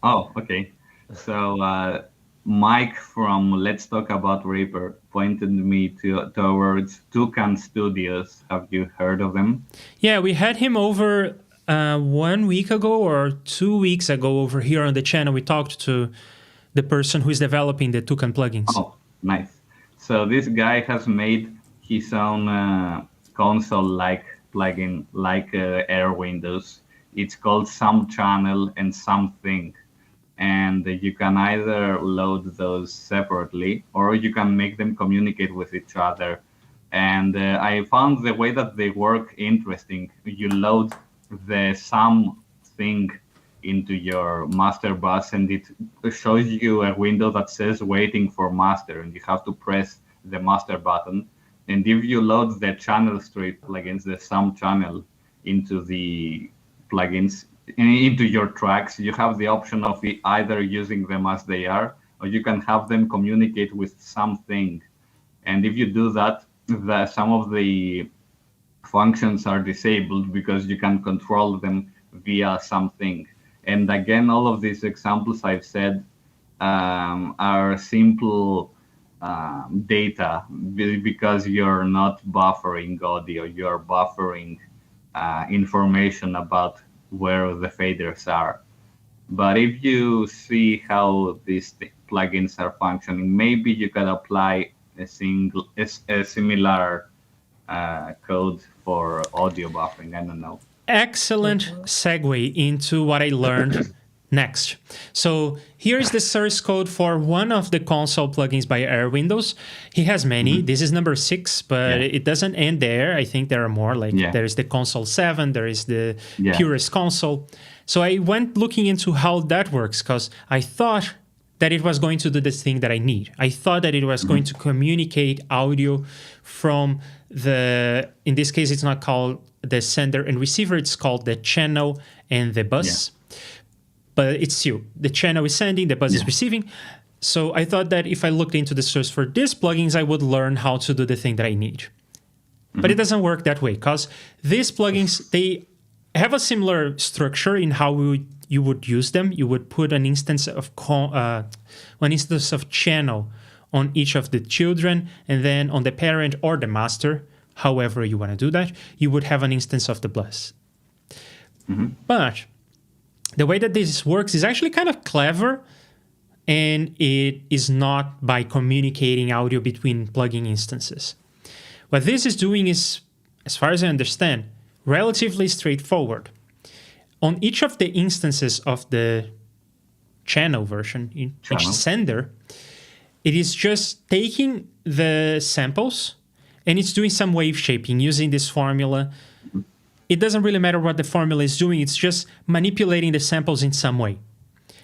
Oh, okay. So Mike from Let's Talk About Reaper pointed me towards Toucan Studios. Have you heard of them? Yeah, we had him over 1 week ago or 2 weeks ago over here on the channel. We talked to the person who is developing the Toucan plugins. Oh, nice. So this guy has made his own console-like plugin, like Air Windows. It's called Some Channel and Something. And you can either load those separately, or you can make them communicate with each other. And I found the way that they work interesting. You load the something into your master bus, and it shows you a window that says waiting for master, and you have to press the master button. And if you load the channel strip plugins, the sum channel into the plugins, into your tracks, you have the option of either using them as they are, or you can have them communicate with something. And if you do that, some of the functions are disabled because you can control them via something. And again, all of these examples I've said are simple data, because you're not buffering audio, you're buffering information about where the faders are. But if you see how these plugins are functioning, maybe you can apply a similar code for audio buffering. I don't know. Excellent segue into what I learned next. So here is the source code for one of the console plugins by Air Windows. He has many. This is number 6, but it doesn't end there. I think there are more. There is the console 7, there is the purest console. So I went looking into how that works, because I thought that it was going to do this thing that I need. I thought that it was going to communicate audio from in this case, it's not called the sender and receiver, it's called the channel and the bus. Yeah. But it's still, the channel is sending, the bus is receiving. So I thought that if I looked into the source for these plugins, I would learn how to do the thing that I need. But it doesn't work that way, because these plugins, they have a similar structure in how you would use them. You would put an instance of channel on each of the children, and then on the parent or the master, however you want to do that, you would have an instance of the bus. But the way that this works is actually kind of clever, and it is not by communicating audio between plugin instances. What this is doing is, as far as I understand, relatively straightforward. On each of the instances of the channel version, each sender, it is just taking the samples and it's doing some wave shaping using this formula. It doesn't really matter what the formula is doing, it's just manipulating the samples in some way.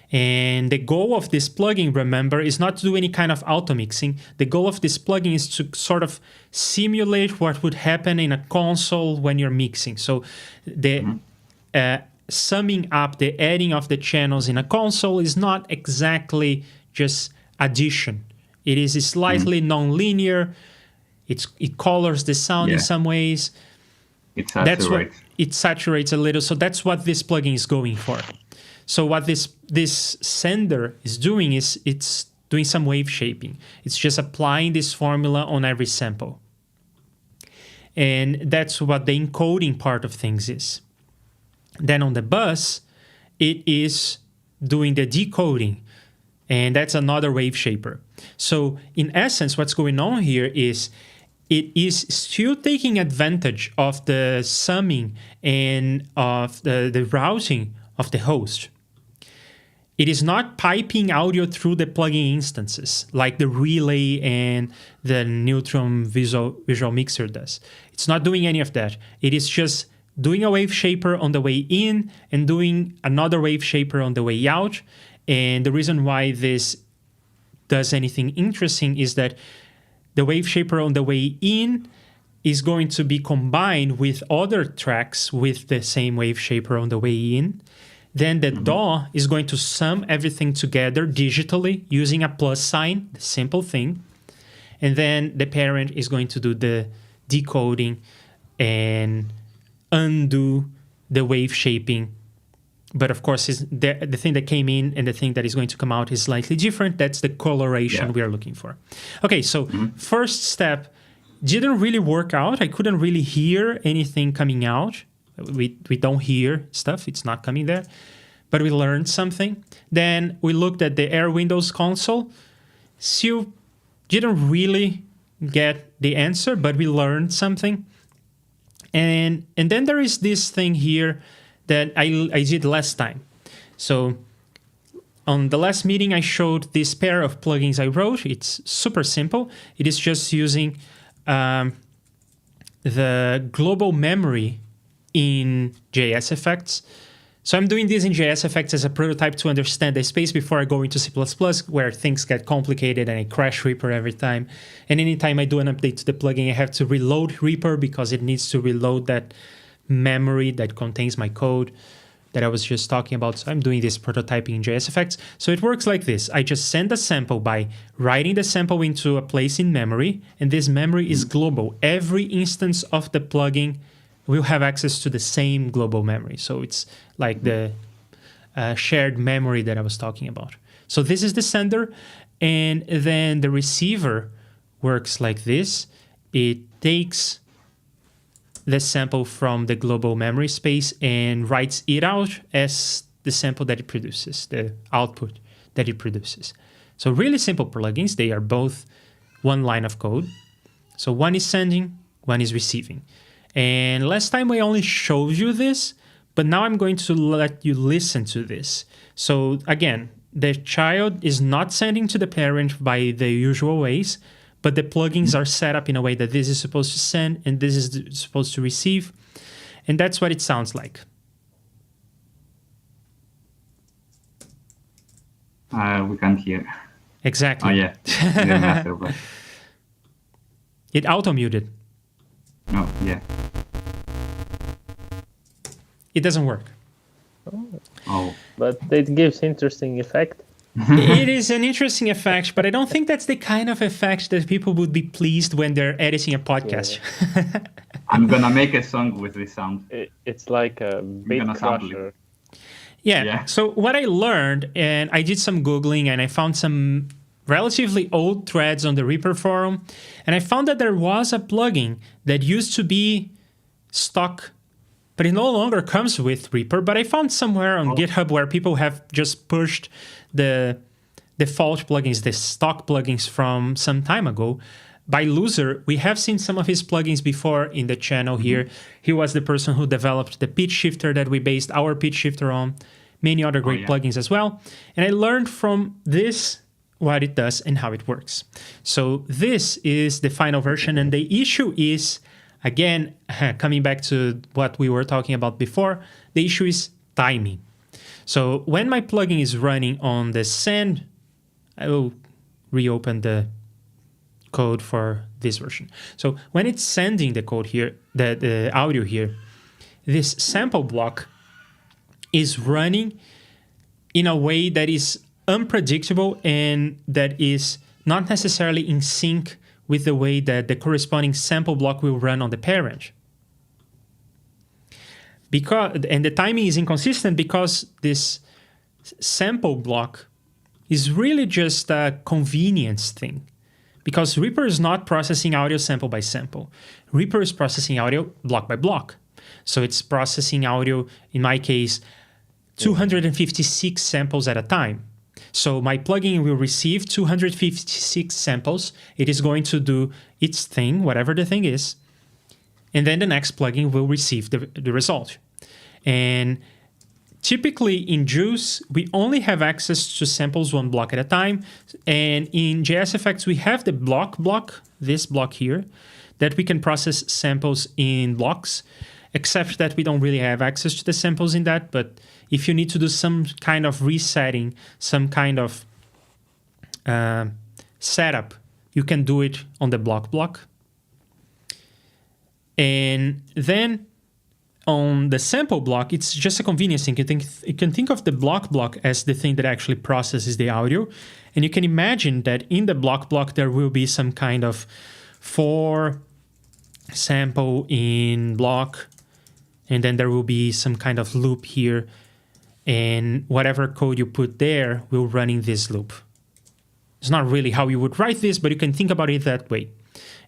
And the goal of this plugin, remember, is not to do any kind of auto mixing. The goal of this plugin is to sort of simulate what would happen in a console when you're mixing. So the summing up, the adding of the channels in a console is not exactly just addition. It is slightly non-linear. It colors the sound in some ways. It saturates. It saturates a little. So that's what this plugin is going for. So what this sender is doing is it's doing some wave shaping. It's just applying this formula on every sample. And that's what the encoding part of things is. Then on the bus, it is doing the decoding. And that's another wave shaper. So in essence, what's going on here is it is still taking advantage of the summing and of the routing of the host. It is not piping audio through the plugin instances like the relay and the Neutron visual mixer does. It's not doing any of that. It is just doing a wave shaper on the way in and doing another wave shaper on the way out. And the reason why this does anything interesting is that the wave shaper on the way in is going to be combined with other tracks with the same wave shaper on the way in. Then the DAW is going to sum everything together digitally using a plus sign, the simple thing. And then the parent is going to do the decoding and undo the wave shaping. But of course, the thing that came in and the thing that is going to come out is slightly different. That's the coloration we are looking for. Okay, so first step didn't really work out. I couldn't really hear anything coming out. We don't hear stuff. It's not coming there. But we learned something. Then we looked at the Air Windows console. Still didn't really get the answer, but we learned something. And then there is this thing here that I did last time. So on the last meeting, I showed this pair of plugins I wrote. It's super simple. It is just using the global memory in Jsfx. So I'm doing this in Jsfx as a prototype to understand the space before I go into C++, where things get complicated and I crash Reaper every time. And anytime I do an update to the plugin, I have to reload Reaper because it needs to reload that memory that contains my code that I was just talking about. So I'm doing this prototyping in Jsfx. So it works like this. I just send a sample by writing the sample into a place in memory, and this memory is global. Every instance of the plugin will have access to the same global memory. So it's like the shared memory that I was talking about. So this is the sender, and then the receiver works like this. It takes the sample from the global memory space and writes it out as the sample that it produces, the output that it produces. So really simple plugins. They are both one line of code. So one is sending, one is receiving. And last time I only showed you this, but now I'm going to let you listen to this. So again, the child is not sending to the parent by the usual ways, but the plugins are set up in a way that this is supposed to send and this is supposed to receive. And that's what it sounds like. We can't hear. Exactly. Oh yeah, the master button. It auto-muted. Oh yeah. It doesn't work. Oh. But it gives interesting effect. It is an interesting effect, but I don't think that's the kind of effect that people would be pleased when they're editing a podcast. I'm gonna make a song with this sound. It's like a bit gonna sample crusher. it. Yeah. So what I learned, and I did some Googling, and I found some relatively old threads on the Reaper forum, and I found that there was a plugin that used to be stock, but it no longer comes with Reaper. But I found somewhere on GitHub where people have just pushed the default plugins, the stock plugins from some time ago. By Loser, we have seen some of his plugins before in the channel here. He was the person who developed the pitch shifter that we based our pitch shifter on, many other great plugins as well. And I learned from this what it does and how it works. So this is the final version, and the issue is, again, coming back to what we were talking about before, the issue is timing. So when my plugin is running on the send, I will reopen the code for this version. So when it's sending the code here, the audio here, this sample block is running in a way that is unpredictable and that is not necessarily in sync with the way that the corresponding sample block will run on the parent. And the timing is inconsistent because this sample block is really just a convenience thing. Because Reaper is not processing audio sample by sample. Reaper is processing audio block by block. So it's processing audio, in my case, 256 samples at a time. So my plugin will receive 256 samples. It is going to do its thing, whatever the thing is. And then the next plugin will receive the result. And typically in JUCE, we only have access to samples one block at a time. And in Jsfx, we have the block, this block here, that we can process samples in blocks, except that we don't really have access to the samples in that. But if you need to do some kind of resetting, some kind of setup, you can do it on the block. And then on the sample block, it's just a convenience thing. You can think of the block as the thing that actually processes the audio. And you can imagine that in the block there will be some kind of for sample in block, and then there will be some kind of loop here, and whatever code you put there will run in this loop. It's not really how you would write this, but you can think about it that way.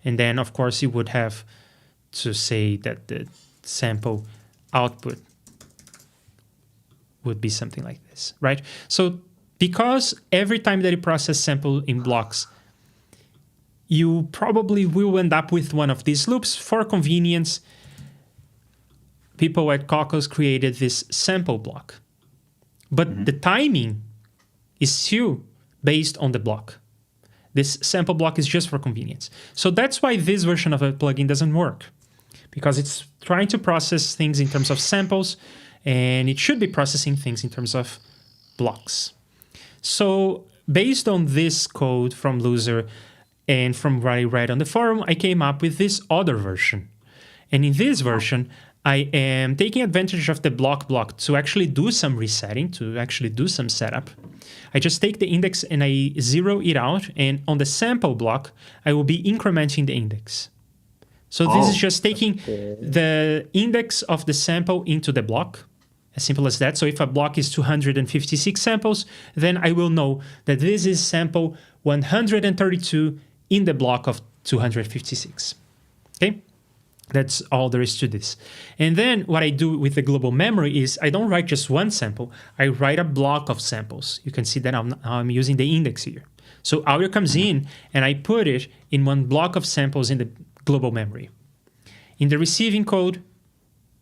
And then, of course, you would have to say that the sample output would be something like this, right? So because every time that you process sample in blocks, you probably will end up with one of these loops. For convenience, people at Cocos created this sample block. But the timing is still based on the block. This sample block is just for convenience. So that's why this version of a plugin doesn't work, because it's trying to process things in terms of samples, and it should be processing things in terms of blocks. So based on this code from Loser and from what I read on the forum, I came up with this other version. And in this version, I am taking advantage of the block to actually do some resetting, to actually do some setup. I just take the index and I zero it out, and on the sample block, I will be incrementing the index. So this is just taking the index of the sample into the block, as simple as that. So if a block is 256 samples, then I will know that this is sample 132 in the block of 256. Okay? That's all there is to this. And then what I do with the global memory is I don't write just one sample. I write a block of samples. You can see that I'm using the index here. So audio comes in and I put it in one block of samples in the global memory. In the receiving code,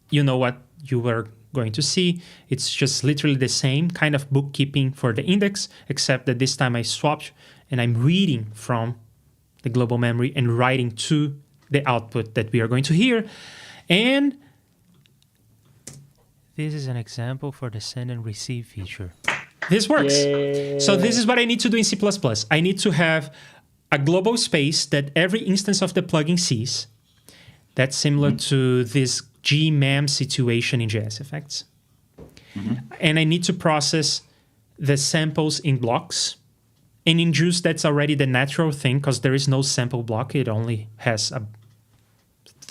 you know what you were going to see. It's just literally the same kind of bookkeeping for the index, except that this time I swapped and I'm reading from the global memory and writing to the output that we are going to hear. And this is an example for the send and receive feature. This works. Yay. So this is what I need to do in C++. I need to have a global space that every instance of the plugin sees. That's similar to this gmem situation in JSFX. And I need to process the samples in blocks. And in JUCE, that's already the natural thing because there is no sample block. It only has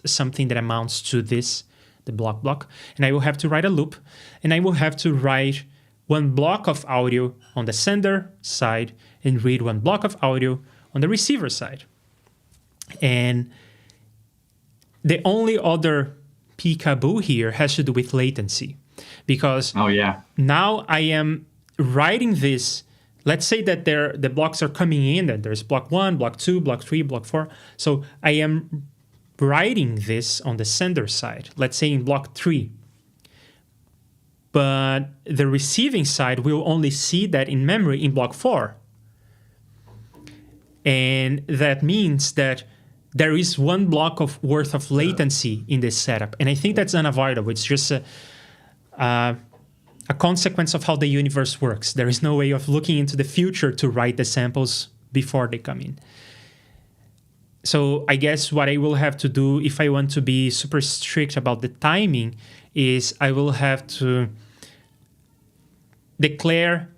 something that amounts to this, the block. And I will have to write a loop. And I will have to write one block of audio on the sender side and read one block of audio on the receiver side. And the only other peekaboo here has to do with latency. Because now I am writing this. Let's say that the blocks are coming in, that there's block 1, block 2, block 3, block 4. So I am writing this on the sender side, let's say in block 3. But the receiving side will only see that in memory in block 4. And that means that there is one block of worth of latency in this setup. And I think that's unavoidable. It's just a consequence of how the universe works. There is no way of looking into the future to write the samples before they come in. So I guess what I will have to do if I want to be super strict about the timing is I will have to declare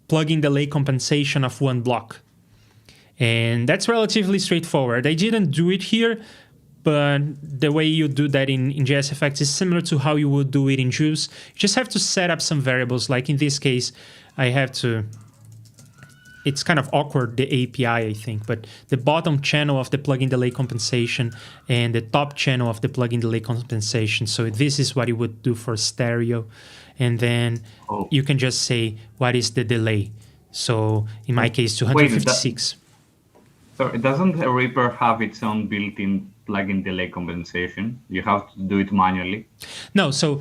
plugin delay compensation of one block. And that's relatively straightforward. I didn't do it here, but the way you do that in Jsfx is similar to how you would do it in JUCE. You just have to set up some variables. Like in this case, I have to... It's kind of awkward, the API, I think, but the bottom channel of the plugin delay compensation and the top channel of the plugin delay compensation. So this is what you would do for stereo. And then you can just say, what is the delay? So in my case, 256. So doesn't Reaper have its own built-in plugin delay compensation? You have to do it manually? No, so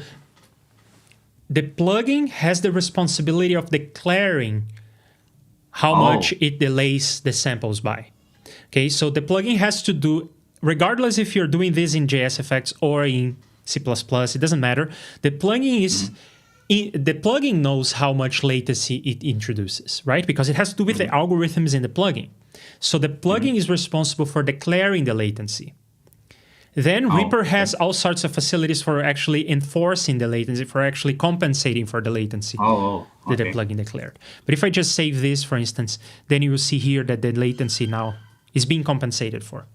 the plugin has the responsibility of declaring how much it delays the samples by. Okay, so the plugin has to do, regardless if you're doing this in JSFX or in C++, it doesn't matter. The plugin is... The plugin knows how much latency it introduces, right? Because it has to do with the algorithms in the plugin. So the plugin is responsible for declaring the latency. Then Reaper has all sorts of facilities for actually enforcing the latency, for actually compensating for the latency that the plugin declared. But if I just save this, for instance, then you will see here that the latency now is being compensated for.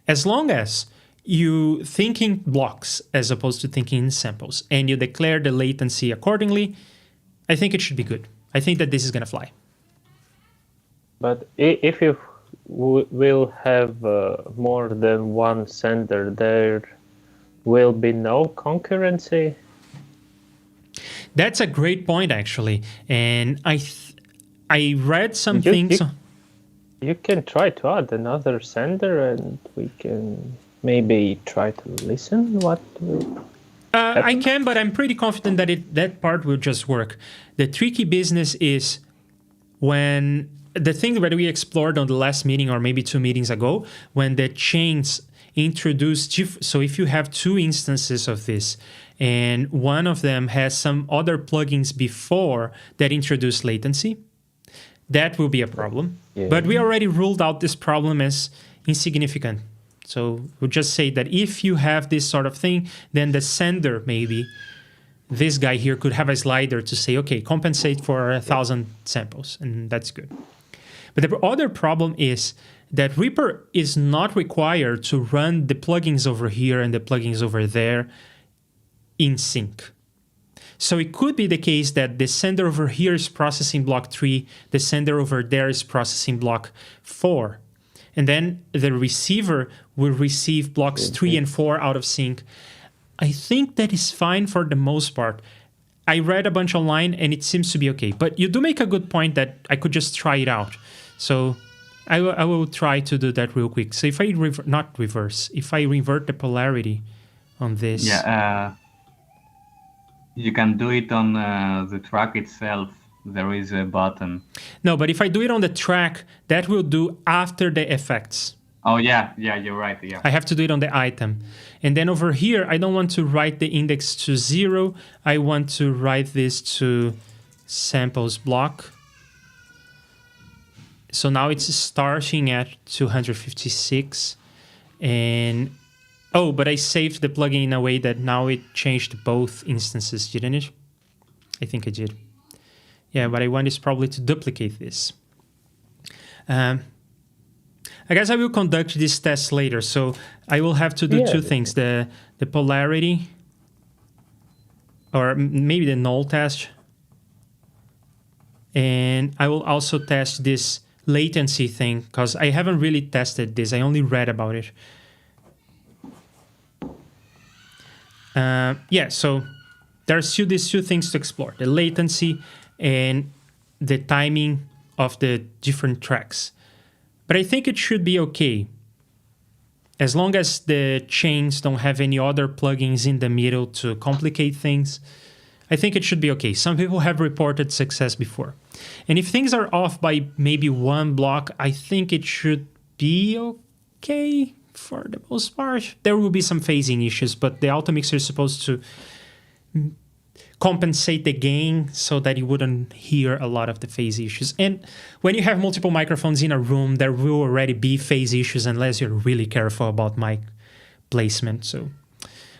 As long as you think in blocks as opposed to thinking in samples, and you declare the latency accordingly, I think it should be good. I think that this is going to fly. But if you will have more than one sender, there will be no concurrency? That's a great point, actually. And I read some things... You can try to add another sender and we can... maybe try to listen what will I can, but I'm pretty confident that that part will just work. The tricky business is when the thing that we explored on the last meeting or maybe 2 meetings ago, when the chains introduced... So if you have 2 instances of this and one of them has some other plugins before that introduce latency, that will be a problem. Yeah. But we already ruled out this problem as insignificant. So we'll just say that if you have this sort of thing, then the sender, maybe, this guy here could have a slider to say, okay, compensate for 1,000 samples, and that's good. But the other problem is that Reaper is not required to run the plugins over here and the plugins over there in sync. So it could be the case that the sender over here is processing block 3, the sender over there is processing block 4. And then the receiver will receive blocks 3 and 4 out of sync. I think that is fine for the most part. I read a bunch online and it seems to be okay. But you do make a good point that I could just try it out. So I will try to do that real quick. So if I if I revert the polarity on this. Yeah, you can do it on the track itself. There is a button. No, but if I do it on the track, that will do after the effects. Oh, yeah, you're right, yeah. I have to do it on the item. And then over here, I don't want to write the index to 0. I want to write this to samples block. So now it's starting at 256. And oh, but I saved the plugin in a way that now it changed both instances, didn't it? I think I did. Yeah, what I want is probably to duplicate this. I guess I will conduct this test later, so I will have to do two things. The polarity, or maybe the null test. And I will also test this latency thing, because I haven't really tested this. I only read about it. Yeah, so there are still these two things to explore: the latency and the timing of the different tracks. But I think it should be okay, as long as the chains don't have any other plugins in the middle to complicate things. I think it should be okay. Some people have reported success before. And if things are off by maybe one block, I think it should be okay for the most part. There will be some phasing issues, but the automixer is supposed to compensate the gain so that you wouldn't hear a lot of the phase issues. And when you have multiple microphones in a room, there will already be phase issues unless you're really careful about mic placement. So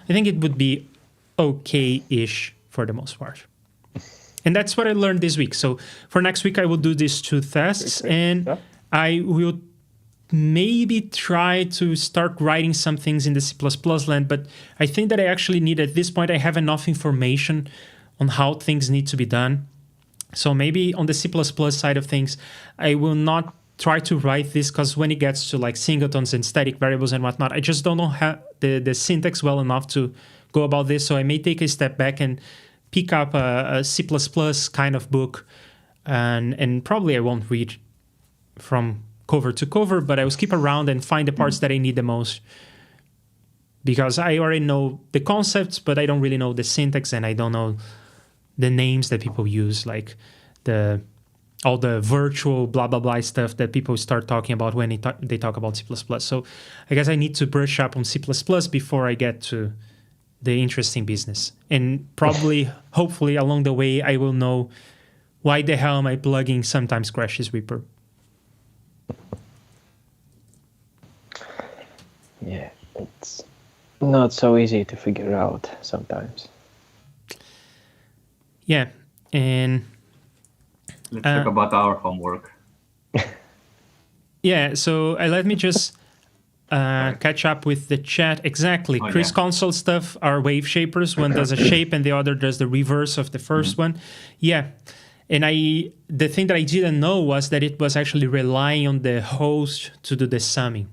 I think it would be okay-ish for the most part. And that's what I learned this week. So for next week, I will do these two tests, and I will maybe try to start writing some things in the C++ land, but I think that I actually need, at this point, I have enough information on how things need to be done. So maybe on the C++ side of things, I will not try to write this, because when it gets to like singletons and static variables and whatnot, I just don't know how the syntax well enough to go about this. So I may take a step back and pick up a C++ kind of book, and probably I won't read from cover to cover, but I will skip around and find the parts that I need the most, because I already know the concepts, but I don't really know the syntax, and I don't know the names that people use, like all the virtual blah blah blah stuff that people start talking about when they talk about C++. So I guess I need to brush up on C++ before I get to the interesting business. And probably, hopefully, along the way, I will know why the hell my plugin sometimes crashes Reaper. Yeah, it's not so easy to figure out sometimes. Yeah, and let's talk about our homework. Yeah, so let me just catch up with the chat. Exactly. Chris console stuff are wave shapers. One does a shape and the other does the reverse of the first one. Yeah. And the thing that I didn't know was that it was actually relying on the host to do the summing.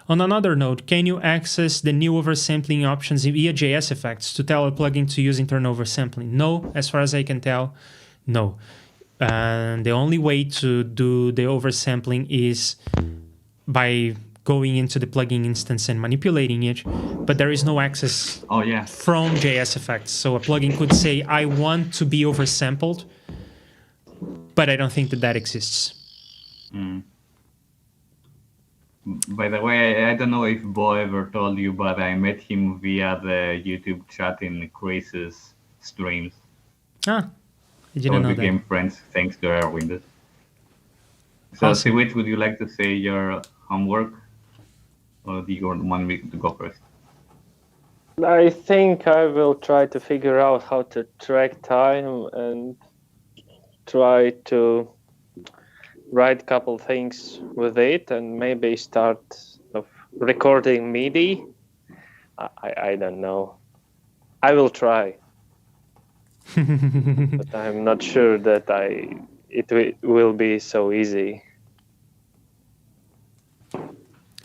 On another note, can you access the new oversampling options via Jsfx to tell a plugin to use internal oversampling? No, as far as I can tell, no. The only way to do the oversampling is by going into the plugin instance and manipulating it, but there is no access from Jsfx. So a plugin could say, I want to be oversampled, but I don't think that exists. By the way, I don't know if Bo ever told you, but I met him via the YouTube chat in Chris's streams. I didn't know we that. became friends thanks to Erwin. So, Awesome. Cwits, would you like to say your homework? Or do you want me to go first? I think I will try to figure out how to track time and try to write a couple things with it, and maybe start recording Midi. I don't know. I will try, but I'm not sure that it will be so easy.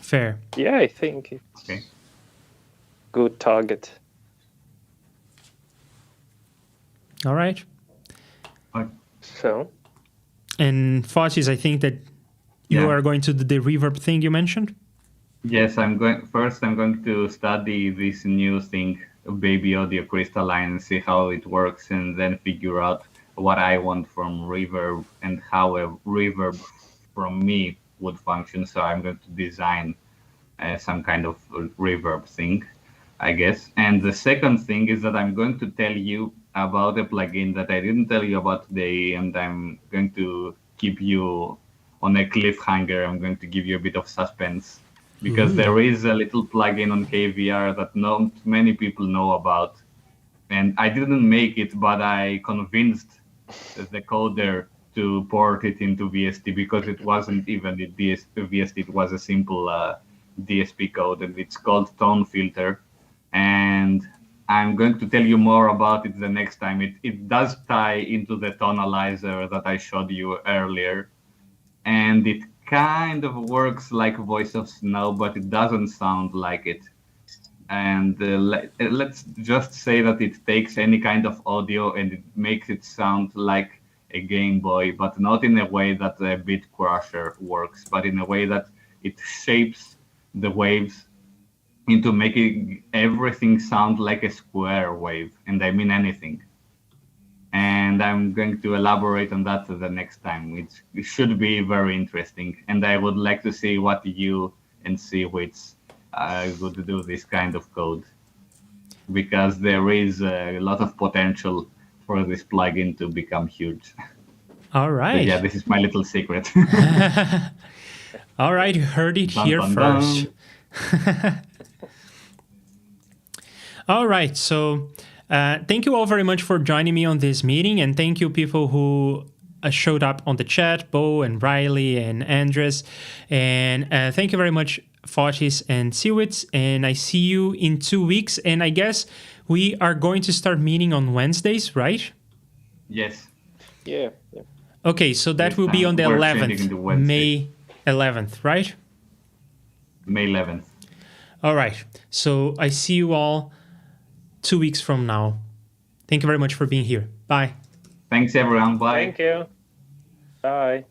Fair. Yeah, I think it's good target. All right. So. And Fotis, I think that you are going to do the reverb thing you mentioned? Yes, I'm going to study this new thing, Baby Audio Crystalline, and see how it works, and then figure out what I want from reverb and how a reverb from me would function. So I'm going to design some kind of reverb thing, I guess. And the second thing is that I'm going to tell you about a plugin that I didn't tell you about today, and I'm going to keep you on a cliffhanger. I'm going to give you a bit of suspense because there is a little plugin on KVR that not many people know about. And I didn't make it, but I convinced the coder to port it into VST because it wasn't even the VST, it was a simple DSP code, and it's called Tone Filter. And I'm going to tell you more about it the next time. It does tie into the Tonalizer that I showed you earlier. And it kind of works like Voice of Snow, but it doesn't sound like it. And let's just say that it takes any kind of audio and it makes it sound like a Game Boy, but not in a way that a Bit Crusher works, but in a way that it shapes the waves into making everything sound like a square wave, and I mean anything. And I'm going to elaborate on that the next time. It should be very interesting, and I would like to see what you and Cwits would do this kind of code, because there is a lot of potential for this plugin to become huge. All right. So yeah, this is my little secret. All right, you heard it Dun, here dun, first. dun. All right, so thank you all very much for joining me on this meeting, and thank you people who showed up on the chat, Bo and Riley and Andres, and thank you very much, Fotis and Cwits, and I see you in 2 weeks, and I guess we are going to start meeting on Wednesdays, right? Yes. Yeah. Okay, so that will be on the We're changing 11th, into Wednesday. May 11th, right? May 11th. All right, so I see you all 2 weeks from now. Thank you very much for being here. Bye. Thanks, everyone. Bye. Thank you. Bye.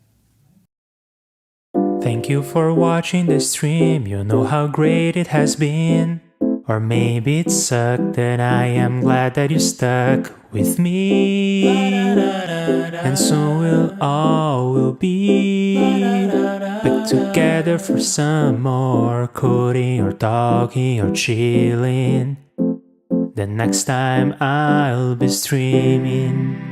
Thank you for watching the stream. You know how great it has been. Or maybe it sucked, and I am glad that you stuck with me. And so we'll be back together for some more coding or talking or chilling. The next time I'll be streaming.